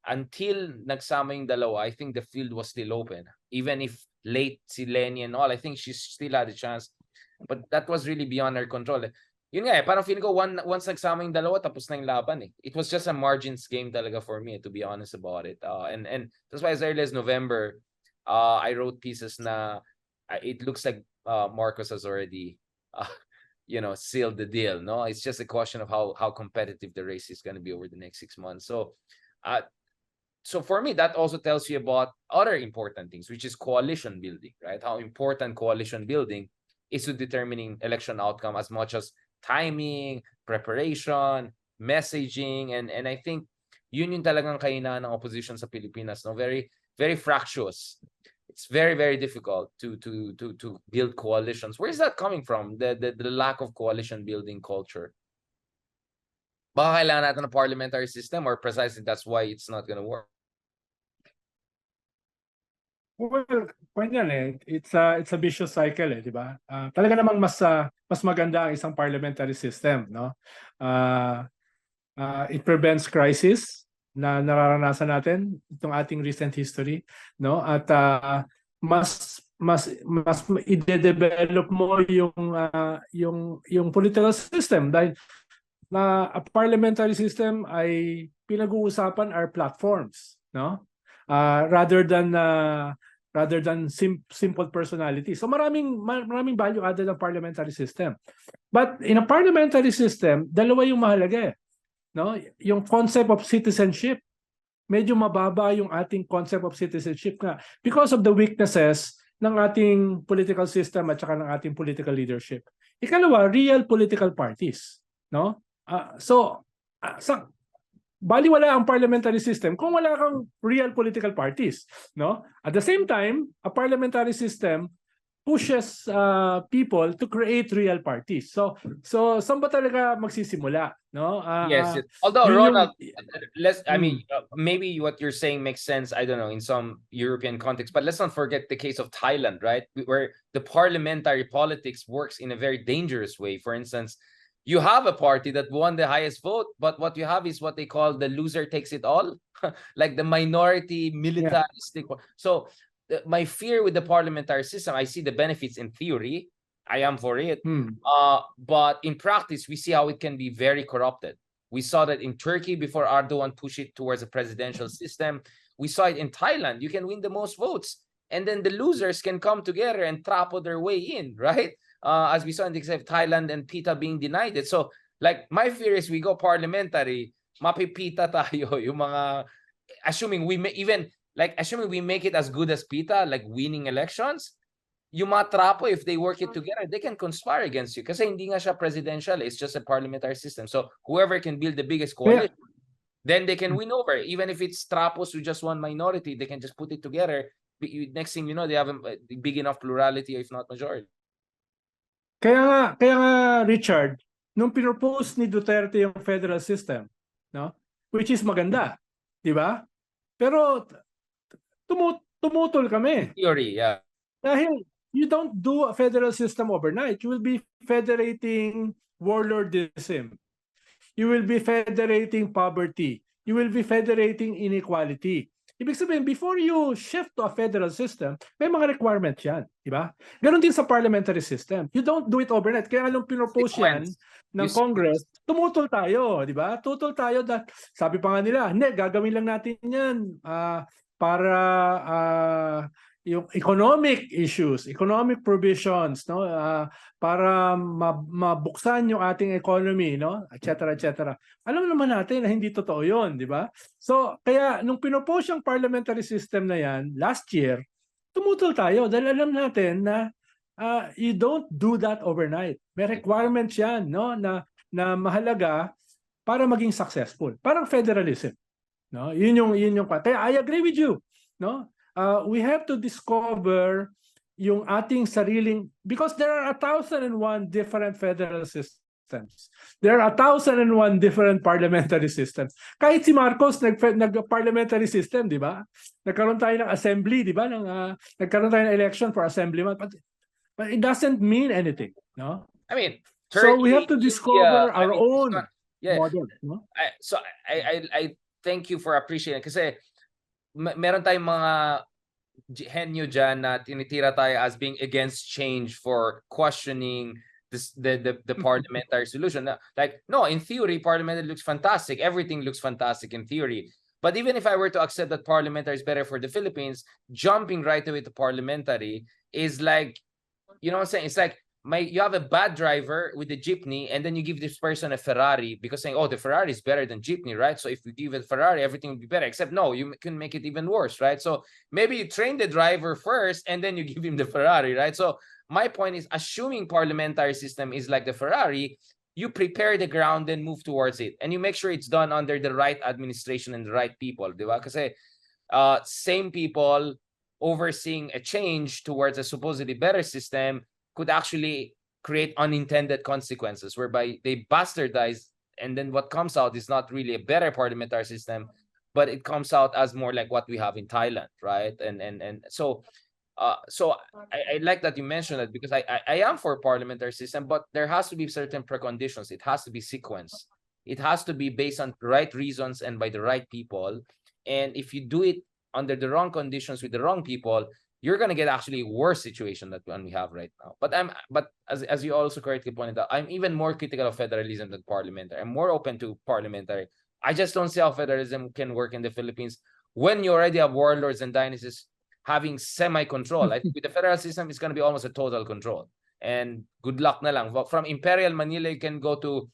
Until nagsama yung dalawa, I think the field was still open. Even if late si Lenny and all, I think she still had a chance. But that was really beyond her control. Yun nga parang feeling ko once nagsama yung dalawa, tapos na yung laban. It was just a margins game talaga for me, to be honest about it. And that's why as early as November, I wrote pieces na it looks like Marcos has already sealed the deal. No, it's just a question of how competitive the race is going to be over the next 6 months. So for me, that also tells you about other important things, which is coalition building, right? How important coalition building is to determining election outcome as much as timing, preparation, messaging, and I think yun yung talagang kahinaan ng opposition sa Pilipinas, no? Very, very fractious. It's very, very difficult to build coalitions. Where is that coming from? The lack of coalition building culture. Baka kailangan natin ng parliamentary system, or precisely that's why it's not gonna work? Well, point yan it's a vicious cycle di ba? Talaga namang mas maganda ang isang parliamentary system, no? It prevents crisis na nararanasan natin itong ating recent history, no? At mas i-develop mo yung political system dahil na a parliamentary system ay pinag-uusapan are platforms, no? Rather than simple personality. So maraming value added ang parliamentary system. But in a parliamentary system, dalawa yung mahalaga no? Yung concept of citizenship. Medyo mababa yung ating concept of citizenship nga because of the weaknesses ng ating political system at saka ng ating political leadership. Ikalawa, real political parties, no? Baliwala ang parliamentary system kung wala kang real political parties, no? At the same time, a parliamentary system pushes people to create real parties. So saan ba talaga magsisimula, no? Yes. Although Ronald, I mean, maybe what you're saying makes sense, I don't know, in some European context, but let's not forget the case of Thailand, right? Where the parliamentary politics works in a very dangerous way. For instance, you have a party that won the highest vote, but what you have is what they call the loser takes it all, like the minority militaristic. Yeah. So my fear with the parliamentary system, I see the benefits in theory. I am for it. But in practice, we see how it can be very corrupted. We saw that in Turkey before Erdogan pushed it towards a presidential system. We saw it in Thailand. You can win the most votes, and then the losers can come together and trapo their way in, right? As we saw in the case of Thailand and PITA being denied it. So, like, my fear is we go parliamentary, mapipita tayo yung mga, assuming we make it as good as PITA, like winning elections, yung mga trapo, if they work it together, they can conspire against you. Kasi hindi nga siya presidential, it's just a parliamentary system. So, whoever can build the biggest coalition, then they can win over. Even if it's trapos who just one minority, they can just put it together. Next thing you know, they have a big enough plurality, if not majority. Kaya nga Richard, nung pinropose ni Duterte yung federal system, no? Which is maganda, di ba? Pero tumutol kami. Theory, yeah. Dahil you don't do a federal system overnight. You will be federating warlordism. You will be federating poverty. You will be federating inequality. Ibig sabihin, before you shift to a federal system, may mga requirements yan, di ba? Ganon din sa parliamentary system. You don't do it overnight. Kaya anong pinropose yan Sequence. ng You Congress, tumutol tayo, di ba? Tutol tayo that sabi pa nga nila, hindi, gagawin lang natin yan para yung economic issues, economic provisions, no? Para mabuksan yung ating economy, no? Et cetera. Alam naman natin na hindi totoo 'yon, di ba? So, kaya nung pinopose yung parliamentary system na yan last year, tumutol tayo dahil alam natin na you don't do that overnight. May requirements yan, no? Na mahalaga para maging successful. Parang federalism, no? Yun yung kaya I agree with you, no? We have to discover yung ating sariling, because there are 1,001 different federal systems. There are 1,001 different parliamentary systems. Kahit si Marcos nag-parliamentary system, di ba? Nagkaroon tayo ng assembly, di ba? Nagkaroon tayo ng election for assemblyman. But it doesn't mean anything, no? I mean, so we have to Turkey, discover India, our own yeah. model, no? I thank you for appreciating kasi meron tayong mga henyo dyan na tinitira tayo as being against change for questioning the parliamentary solution. Like, no, in theory, parliamentary looks fantastic. Everything looks fantastic in theory. But even if I were to accept that parliamentary is better for the Philippines, jumping right away to parliamentary is like, you know what I'm saying? It's like you have a bad driver with the jeepney, and then you give this person a Ferrari because saying, oh, the Ferrari is better than jeepney, right? So if you give it Ferrari, everything will be better. Except no, you can make it even worse, right? So maybe you train the driver first, and then you give him the Ferrari, right? So my point is, assuming parliamentary system is like the Ferrari, you prepare the ground, then move towards it, and you make sure it's done under the right administration and the right people, di ba? Kasi same people overseeing a change towards a supposedly better system could actually create unintended consequences whereby they bastardize, and then what comes out is not really a better parliamentary system, but it comes out as more like what we have in Thailand, right? And so I like that you mentioned it, because I am for parliamentary system, but there has to be certain preconditions. It has to be sequenced. It has to be based on the right reasons and by the right people. And if you do it under the wrong conditions with the wrong people, you're gonna get actually a worse situation than one we have right now. But as you also correctly pointed out, I'm even more critical of federalism than parliamentary. I'm more open to parliamentary. I just don't see how federalism can work in the Philippines when you already have warlords and dynasties having semi-control. I think with the federal system, it's gonna be almost a total control. And good luck na lang. From Imperial Manila, you can go to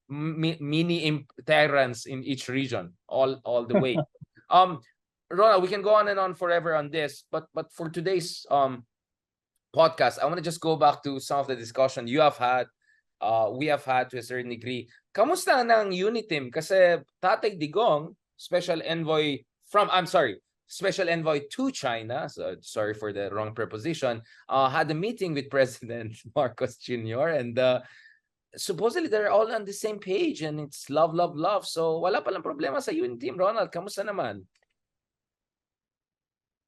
mini tyrants in each region, all the way. Ronald, we can go on and on forever on this, but for today's podcast, I want to just go back to some of the discussion you have had, we have had to a certain degree. Kamusta ng UNITIM? Kasi Tatay Digong, special envoy to China, so sorry for the wrong preposition, had a meeting with President Marcos Jr. and supposedly they're all on the same page and it's love. So wala palang problema sa UNITIM. Ronald, kamusta naman?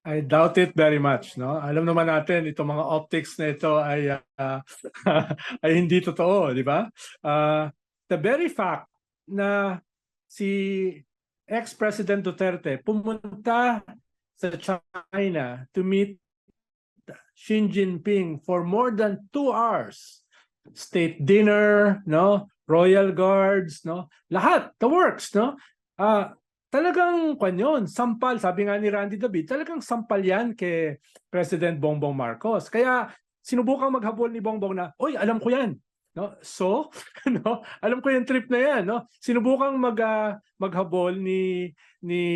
I doubt it very much, no? Alam naman natin itong mga optics na ito ay ay hindi totoo, di ba? The very fact na si ex-President Duterte pumunta sa China to meet Xi Jinping for more than 2 hours, state dinner, no? Royal guards, no? Lahat, the works, no? Talagang kanyon, sampal, sabi nga ni Randy David, talagang sampal yan kay President Bongbong Marcos. Kaya sinubukang maghabol ni Bongbong na, oy, alam ko yan. No? So, no? Alam ko yung trip na yan. No? Sinubukang maghabol ni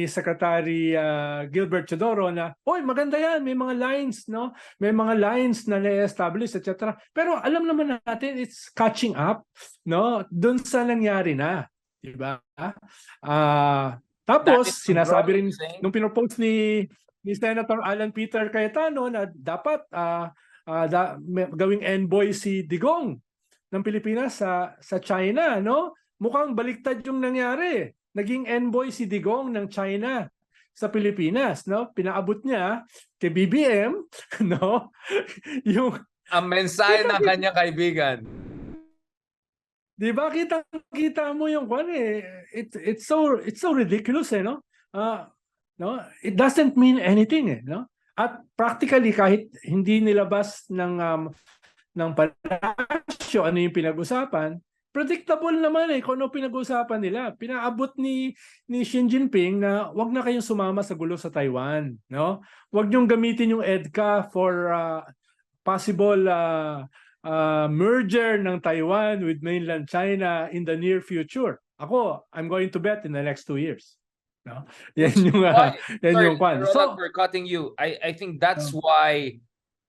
Secretary Gilbert Chodoro na, oy, maganda yan, may mga lines, no? May mga lines na na-establish, etc. Pero alam naman natin, it's catching up, no? Doon sa nangyari na. Diba? Tapos, sinasabi rin, nung pinopose ni Senator Alan Peter Cayetano na dapat gawing envoy si Digong ng Pilipinas sa China, no? Mukhang baliktad yung nangyari. Naging envoy si Digong ng China sa Pilipinas, no? Pinaabot niya kay BBM, no? Yung ang mensahe ng kanyang kaibigan. Di ba kita mo yung kwan eh. It's so ridiculous eh, no? no? It doesn't mean anything, eh, no? At practically kahit hindi nilabas ng palasyo ano yung pinag-usapan, predictable naman eh kung ano pinag-usapan nila. Pinaabot ni Xi Jinping na wag na kayong sumama sa gulo sa Taiwan, no? Wag niyong gamitin yung EDCA for possible merger ng Taiwan with mainland China in the near future. Ako, I'm going to bet in the next 2 years. No? Yan yung yan Sorry, yung kwan. Ronald, So, for cutting you. I think that's why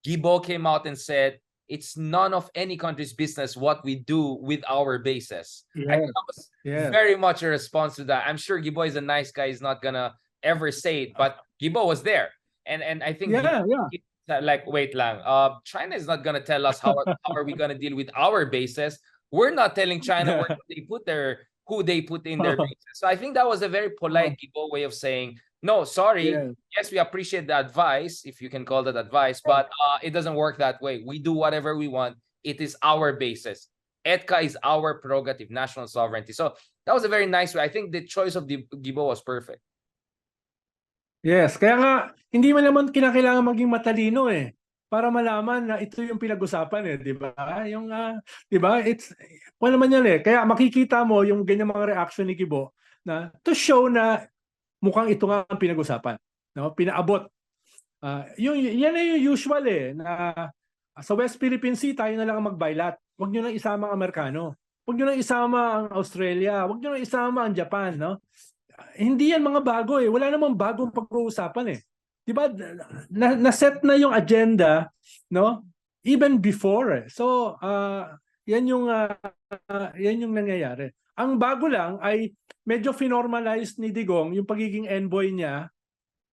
Gibo came out and said it's none of any country's business what we do with our bases. I think that was very much a response to that. I'm sure Gibo is a nice guy. He's not gonna ever say it, but Gibo was there, and I think like, wait lang. China is not gonna tell us how are we gonna deal with our bases. We're not telling China where who they put in their bases. So I think that was a very polite Gibo way of saying, no, sorry. Yes, we appreciate the advice, if you can call that advice, but it doesn't work that way. We do whatever we want. It is our basis. EDCA is our prerogative, national sovereignty. So that was a very nice way. I think the choice of the Gibo was perfect. Yes, kaya nga hindi man naman kinakailangan maging matalino eh para malaman na ito yung pinag-usapan eh, di ba? Yung di ba? It's wala naman yan eh. Kaya makikita mo yung ganyan mga reaction ni Gibo na to show na mukhang ito nga ang pinag-usapan, no? Pinaabot. Yan na yung usual eh na sa West Philippine Sea tayo na lang ang magbaylat. Huwag niyo nang isama ang Amerikano. Huwag niyo nang isama ang Australia. Huwag niyo nang isama ang Japan, no? Hindi yan mga bago eh. Wala namang bagong pag-uusapan eh. 'Di ba? Na-set na yung agenda, no? Even before eh. So, yan yung nangyayari. Ang bago lang ay medyo finormalize ni Digong yung pagiging envoy niya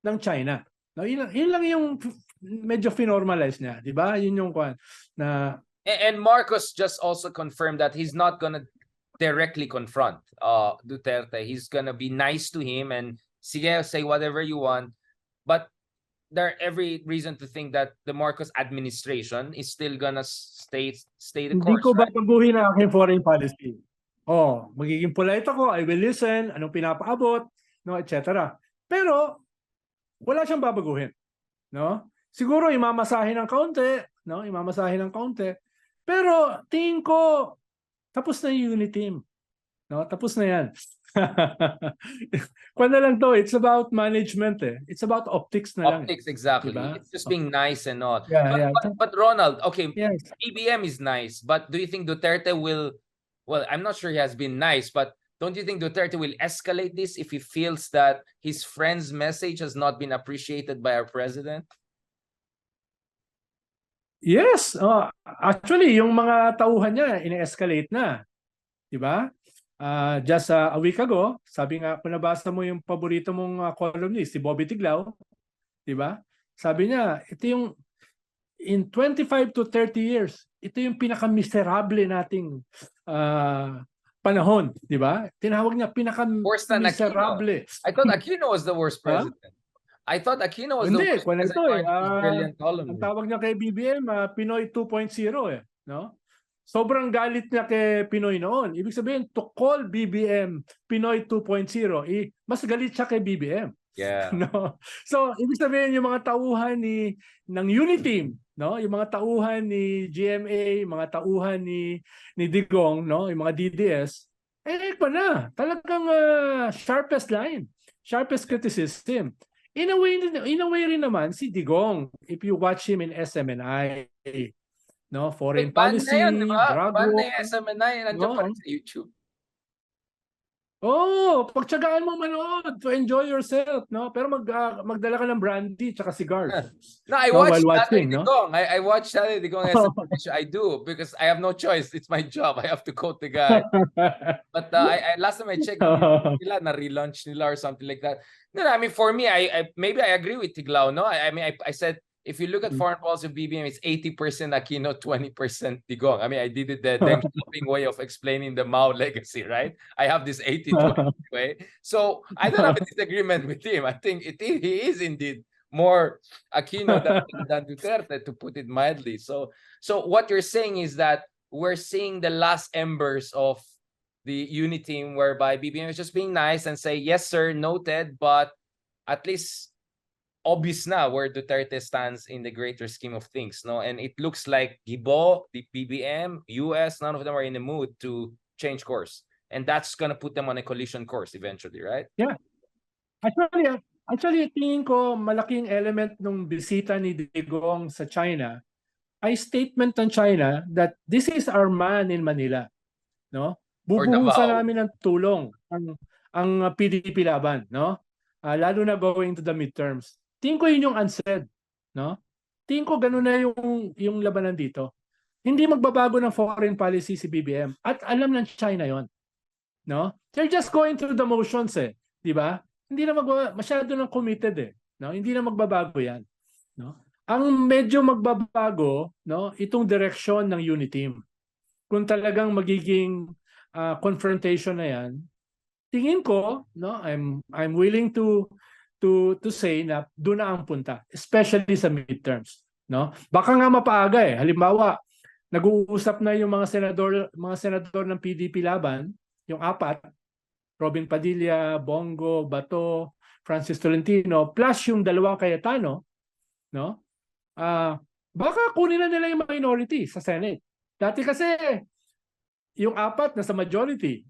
ng China. No, yun lang yung medyo finormalize niya, 'di ba? Yun yung na and Marcos just also confirmed that he's not gonna directly confront Duterte. He's gonna be nice to him and say whatever you want, but there are every reason to think that the Marcos administration is still gonna stay the course. Hindi ko babaguhin ang aking foreign policy. Magiging polite ako, I will listen, anong pinapaabot, no, etc. Pero wala siyang babaguhin, no? Siguro imamasahin ng kaunti, no? Imamasahin ng kaunti. Pero tingin ko tapos na yung unity team. No, tapos na 'yan. Kung na lang to, it's about management eh. It's about optics na lang. Optics, exactly. Diba? It's just being nice and all. But Ronald, okay, BBM is nice, but do you think Duterte will, well, I'm not sure he has been nice, but don't you think Duterte will escalate this if he feels that his friend's message has not been appreciated by our president? Yes, actually yung mga tauhan niya ini-escalate na. 'Di ba? Just a week ago, sabi nga kung nabasa mo yung paborito mong columnist, si Bobby Tiglao, 'di ba? Sabi niya, ito yung in 25 to 30 years, ito yung pinaka-miserable nating panahon, 'di ba? Tinawag niya pinaka-miserable. I thought Aquino was the worst president. I thought Aquino was the worst president. Ang tawag niya kay BBM, Pinoy 2.0 eh, no? Sobrang galit niya kay Pinoy noon. Ibig sabihin, to call BBM Pinoy 2.0, mas galit siya kay BBM. Yeah. No? So, ibig sabihin, yung mga tauhan ng Uniteam, no? Yung mga tauhan ni GMA, mga tauhan ni Digong, no? Yung mga DDS, talagang sharpest line, sharpest criticism. In a way rin naman, si Digong, if you watch him in SMNI, no, foreign policy, drug war, SMNI, nandiyan pa rin sa YouTube. Pagtsagaan mo manood to enjoy yourself, no? Pero magdala ka ng brandy tsaka cigars. No, I watched Tatay Digong. I watched Tatay Digong as I do because I have no choice. It's my job. I have to quote the guy. But last time I checked, nila na relaunch nila or something like that. No, I mean for me, maybe I agree with Tiglao. No, I mean I said, if you look at foreign policy of BBM, it's 80% Aquino, 20% Digong. I mean, I did it the Deng Xiaoping way of explaining the Mao legacy, right? I have this 80-20 way. So I don't have a disagreement with him. I think he is indeed more Aquino than Duterte, to put it mildly. So what you're saying is that we're seeing the last embers of the unity team, whereby BBM is just being nice and say, yes, sir, noted, but at least obvious na where Duterte stands in the greater scheme of things, no? And it looks like Gibo, the PBM, US, none of them are in the mood to change course. And that's gonna put them on a collision course eventually, right? Yeah. Actually, tingin ko malaking element ng bisita ni Digong sa China ay statement ng China that this is our man in Manila, no? Or Bubuhusan Davao. namin ng tulong ang PDP laban, no? Lalo na going to the midterms. Tingin ko yun yung unsaid, no? Tingin ko ganun na yung labanan dito. Hindi magbabago ng foreign policy si BBM at alam ng China yon, no? They're just going through the motions, di ba? Hindi na masyado nang committed, no? Hindi na magbabago 'yan, no? Ang medyo magbabago, no, itong direksyon ng Uniteam. Kung talagang magiging confrontation na 'yan, tingin ko, no, I'm willing to say na doon na ang punta, especially sa midterms, no? Baka nga mapaaga Halimbawa, nag-uusap na yung mga senador ng PDP laban, yung 4, Robin Padilla, Bongo, Bato, Francis Tolentino, plus yung 2 Cayetano, no? Baka kunin na nila yung minority sa Senate. Dati kasi yung 4 nasa majority.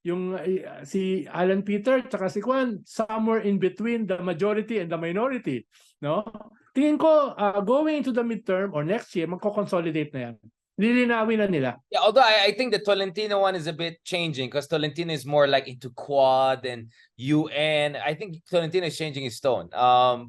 Yung si Alan Peter tsaka si Juan somewhere in between the majority and the minority, no? Tingin ko going into the midterm or next year magko-consolidate na yan. Lilinawin na nila. Yeah, although I think the Tolentino one is a bit changing because Tolentino is more like into Quad and UN. I think Tolentino is changing his tone.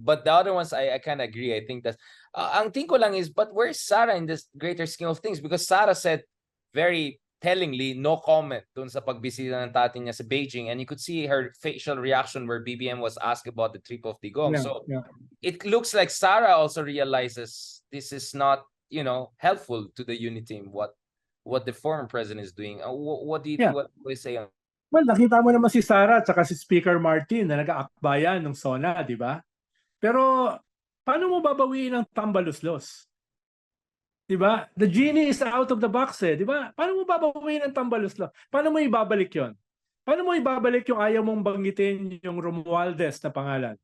But the other ones, I kind of agree. I think that ang tingin ko lang is, but where's Sara in this greater scheme of things? Because Sara said very tellingly, no comment dun sa pagbisita ng tatay niya sa Beijing. And you could see her facial reaction where BBM was asked about the trip of Digong. Yeah. It looks like Sara also realizes this is not, helpful to the unity team. What the former president is doing. What do you say? Well, nakita mo naman si Sara at saka si Speaker Martin na nag-aakbayan ng SONA, di ba? Pero paano mo babawiin ang tambaluslos? Di ba? The genie is out of the box, di ba? Paano mo babawiin ang tambaluslos? Paano mo ibabalik yon? Paano mo ibabalik yung ayaw mong banggitin yung Romualdez na pangalan?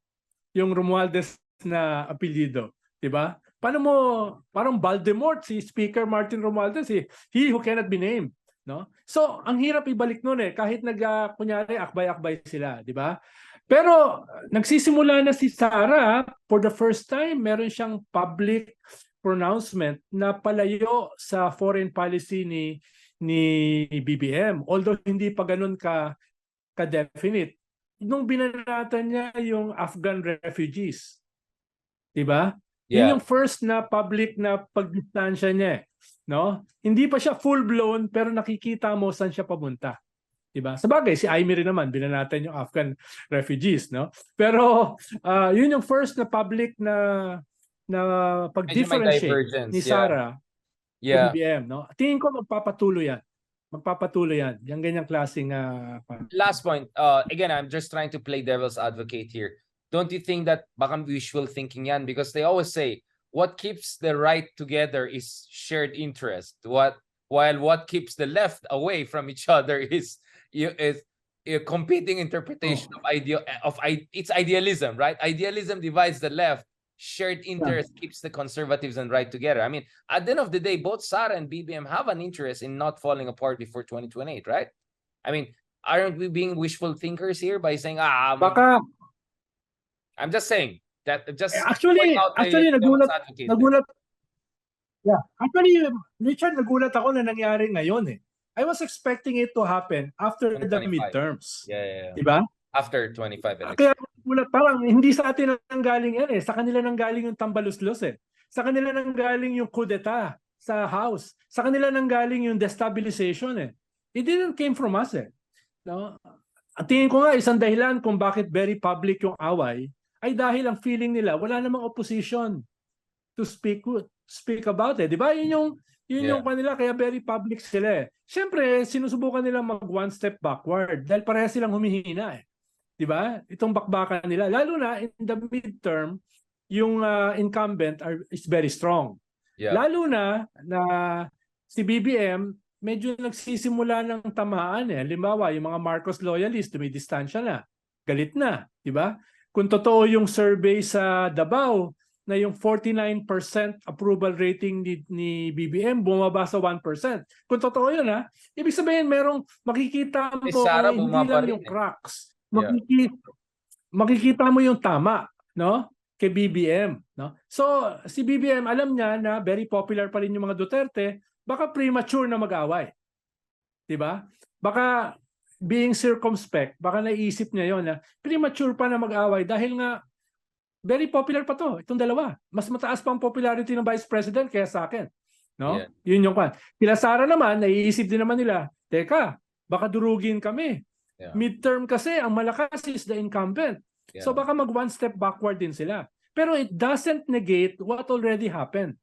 Yung Romualdez na apelyido, di ba? Paano mo, parang Voldemort si Speaker Martin Romualdez, he who cannot be named, no? So, ang hirap ibalik noon kahit kunyari akbay-akbay sila, di ba? Pero nagsisimula na si Sara, for the first time, meron siyang public pronouncement na palayo sa foreign policy ni BBM. Although hindi pa ganun ka-definite. Nung binanatan niya yung Afghan refugees, di ba? Yeah. Yun yung first na public na pagdistansya niya, no? Hindi pa siya full-blown pero nakikita mo saan siya papunta. Diba? Sabagay, si Aimee rin naman, binanatan yung Afghan refugees, no? Pero yun yung first na public na pag-differentiate ni Sara sa BBM, no? Tingin ko magpapatuloy yan. Yung ganyang klaseng last point, again, I'm just trying to play devil's advocate here. Don't you think that baka wishful thinking yan? Because they always say, what keeps the right together is shared interest. While what keeps the left away from each other is a competing interpretation of it's idealism, right? Idealism divides the left. Shared interest keeps the conservatives and right together. I mean, at the end of the day, both Sara and BBM have an interest in not falling apart before 2028, right? I mean, aren't we being wishful thinkers here by saying, baka, I'm just saying that actually nagulat. Yeah, actually, Richard, nagulat ako na nangyari ngayon. I was expecting it to happen after the midterms. Yeah. Diba? After 25 elections. Kaya nagulat, parang hindi sa atin nanggaling yan Sa kanila nanggaling yung tambaluslos Sa kanila nanggaling yung coup d'etat sa House. Sa kanila nanggaling yung destabilization It didn't came from us No? At tingin ko nga isang dahilan kung bakit very public yung away ay dahil ang feeling nila wala namang opposition to speak about Di ba? Yun yung kanila kaya very public sila Siyempre, sinusubukan nila mag one step backward dahil parehas silang humihina Di ba? Itong bakbakan nila. Lalo na in the midterm, yung incumbent is very strong. Yeah. Lalo na si BBM medyo nagsisimula ng tamaan Halimbawa, yung mga Marcos loyalists, dumidistansya na. Galit na. Di ba? kung totoo yung survey sa Davao na yung 49% approval rating ni BBM bumaba sa 1%. Kung totoo yun ibig sabihin makikita mo Sara hindi bumaba lang rin yung eh. cracks. Yeah. Makikita mo yung tama, no? Kay BBM, no? So, si BBM alam niya na very popular pa rin yung mga Duterte, baka premature na mag-away. 'Di ba? Baka being circumspect, baka naisip niya yon na premature pa na mag-away dahil nga very popular pa to, itong dalawa. Mas mataas pa ang popularity ng Vice President kaya sa akin. No? Yeah. Yun yung kwan. Sila Sara naman, naiisip din naman nila, teka, baka durugin kami. Yeah. Midterm kasi, ang malakas is the incumbent. Yeah. So baka mag one step backward din sila. Pero it doesn't negate what already happened.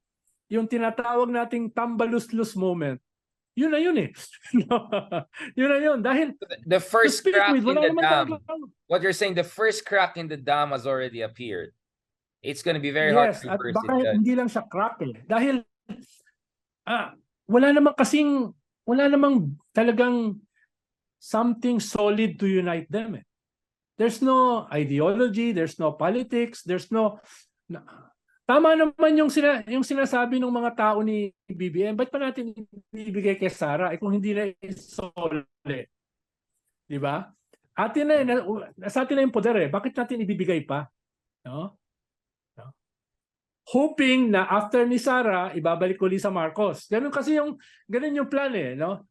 Yung tinatawag nating tambaluslus moment, yun na yun eh. Yun na yun. Dahil the first crack in the dam, tayong... what you're saying, the first crack in the dam has already appeared. It's going to be very hard to Yes, at reverse baka it. hindi lang siya crack eh. Dahil wala namang talagang something solid to unite them eh. There's no ideology, there's no politics, there's no... Tama naman yung sinasabi ng mga tao ni BBM, ba't pa natin ibibigay kay Sara kung hindi na solid? Di ba? Sa atin na yung poder eh. Bakit natin ibibigay pa? No? Hoping na after ni Sara, ibabalik ulit sa Marcos. Ganun yung plan eh. No?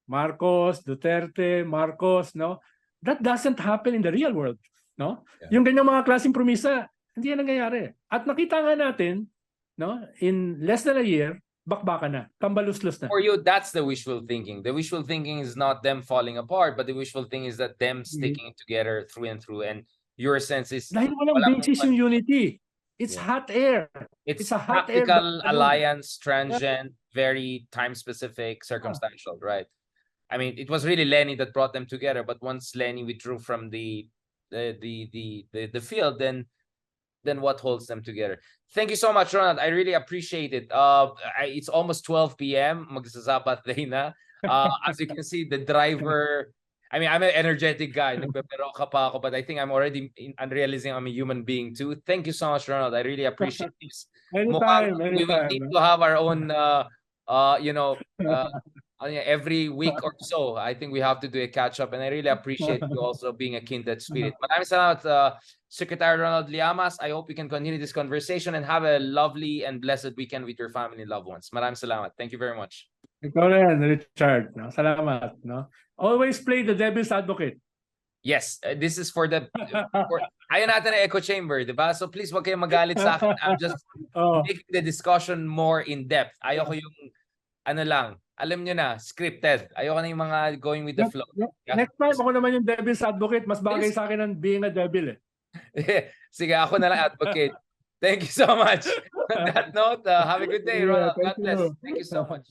Marcos, Duterte, Marcos, no? That doesn't happen in the real world. No? Yeah. Yung ganyang mga klaseng promisa, hindi yan nangyayari. At nakita nga natin, no, in less than a year, bakbakan na, tambaluslos na. For you, that's the wishful thinking. The wishful thinking is not them falling apart, but the wishful thinking is that them sticking together through and through. And your sense is... Dahil walang basis yung unity. It's hot air. It's a hot tactical air alliance, transient, very time-specific, circumstantial, right? I mean, it was really Lenny that brought them together, but once Lenny withdrew from the field, then what holds them together? Thank you so much, Ronald. I really appreciate it. It's almost 12 p.m. Magsasabat day na. As you can see, the driver... I mean, I'm an energetic guy, nagpepero ka pa ako, but I think I'm already realizing I'm a human being too. Thank you so much, Ronald. I really appreciate this. Anytime. We will need to have our own, every week or so. I think we have to do a catch-up, and I really appreciate you also being a kindred spirit. Maraming salamat, Secretary Ronald Liamas. I hope we can continue this conversation and have a lovely and blessed weekend with your family and loved ones. Maraming salamat. Thank you very much. Ikaw rin, Richard. No? Salamat. No? Always play the devil's advocate. Yes, this is for ayaw natin na echo chamber, di ba? So please, wag kayong magalit sa akin. I'm just making the discussion more in depth. Ayoko yung, alam nyo na, scripted. Ayoko na yung mga going with the flow. Next time, ako naman yung devil's advocate. Mas bagay sa akin ang being a devil eh. Sige, ako na lang advocate. Thank you so much. On that note, have a good day, Ronald. God bless. Thank you so much.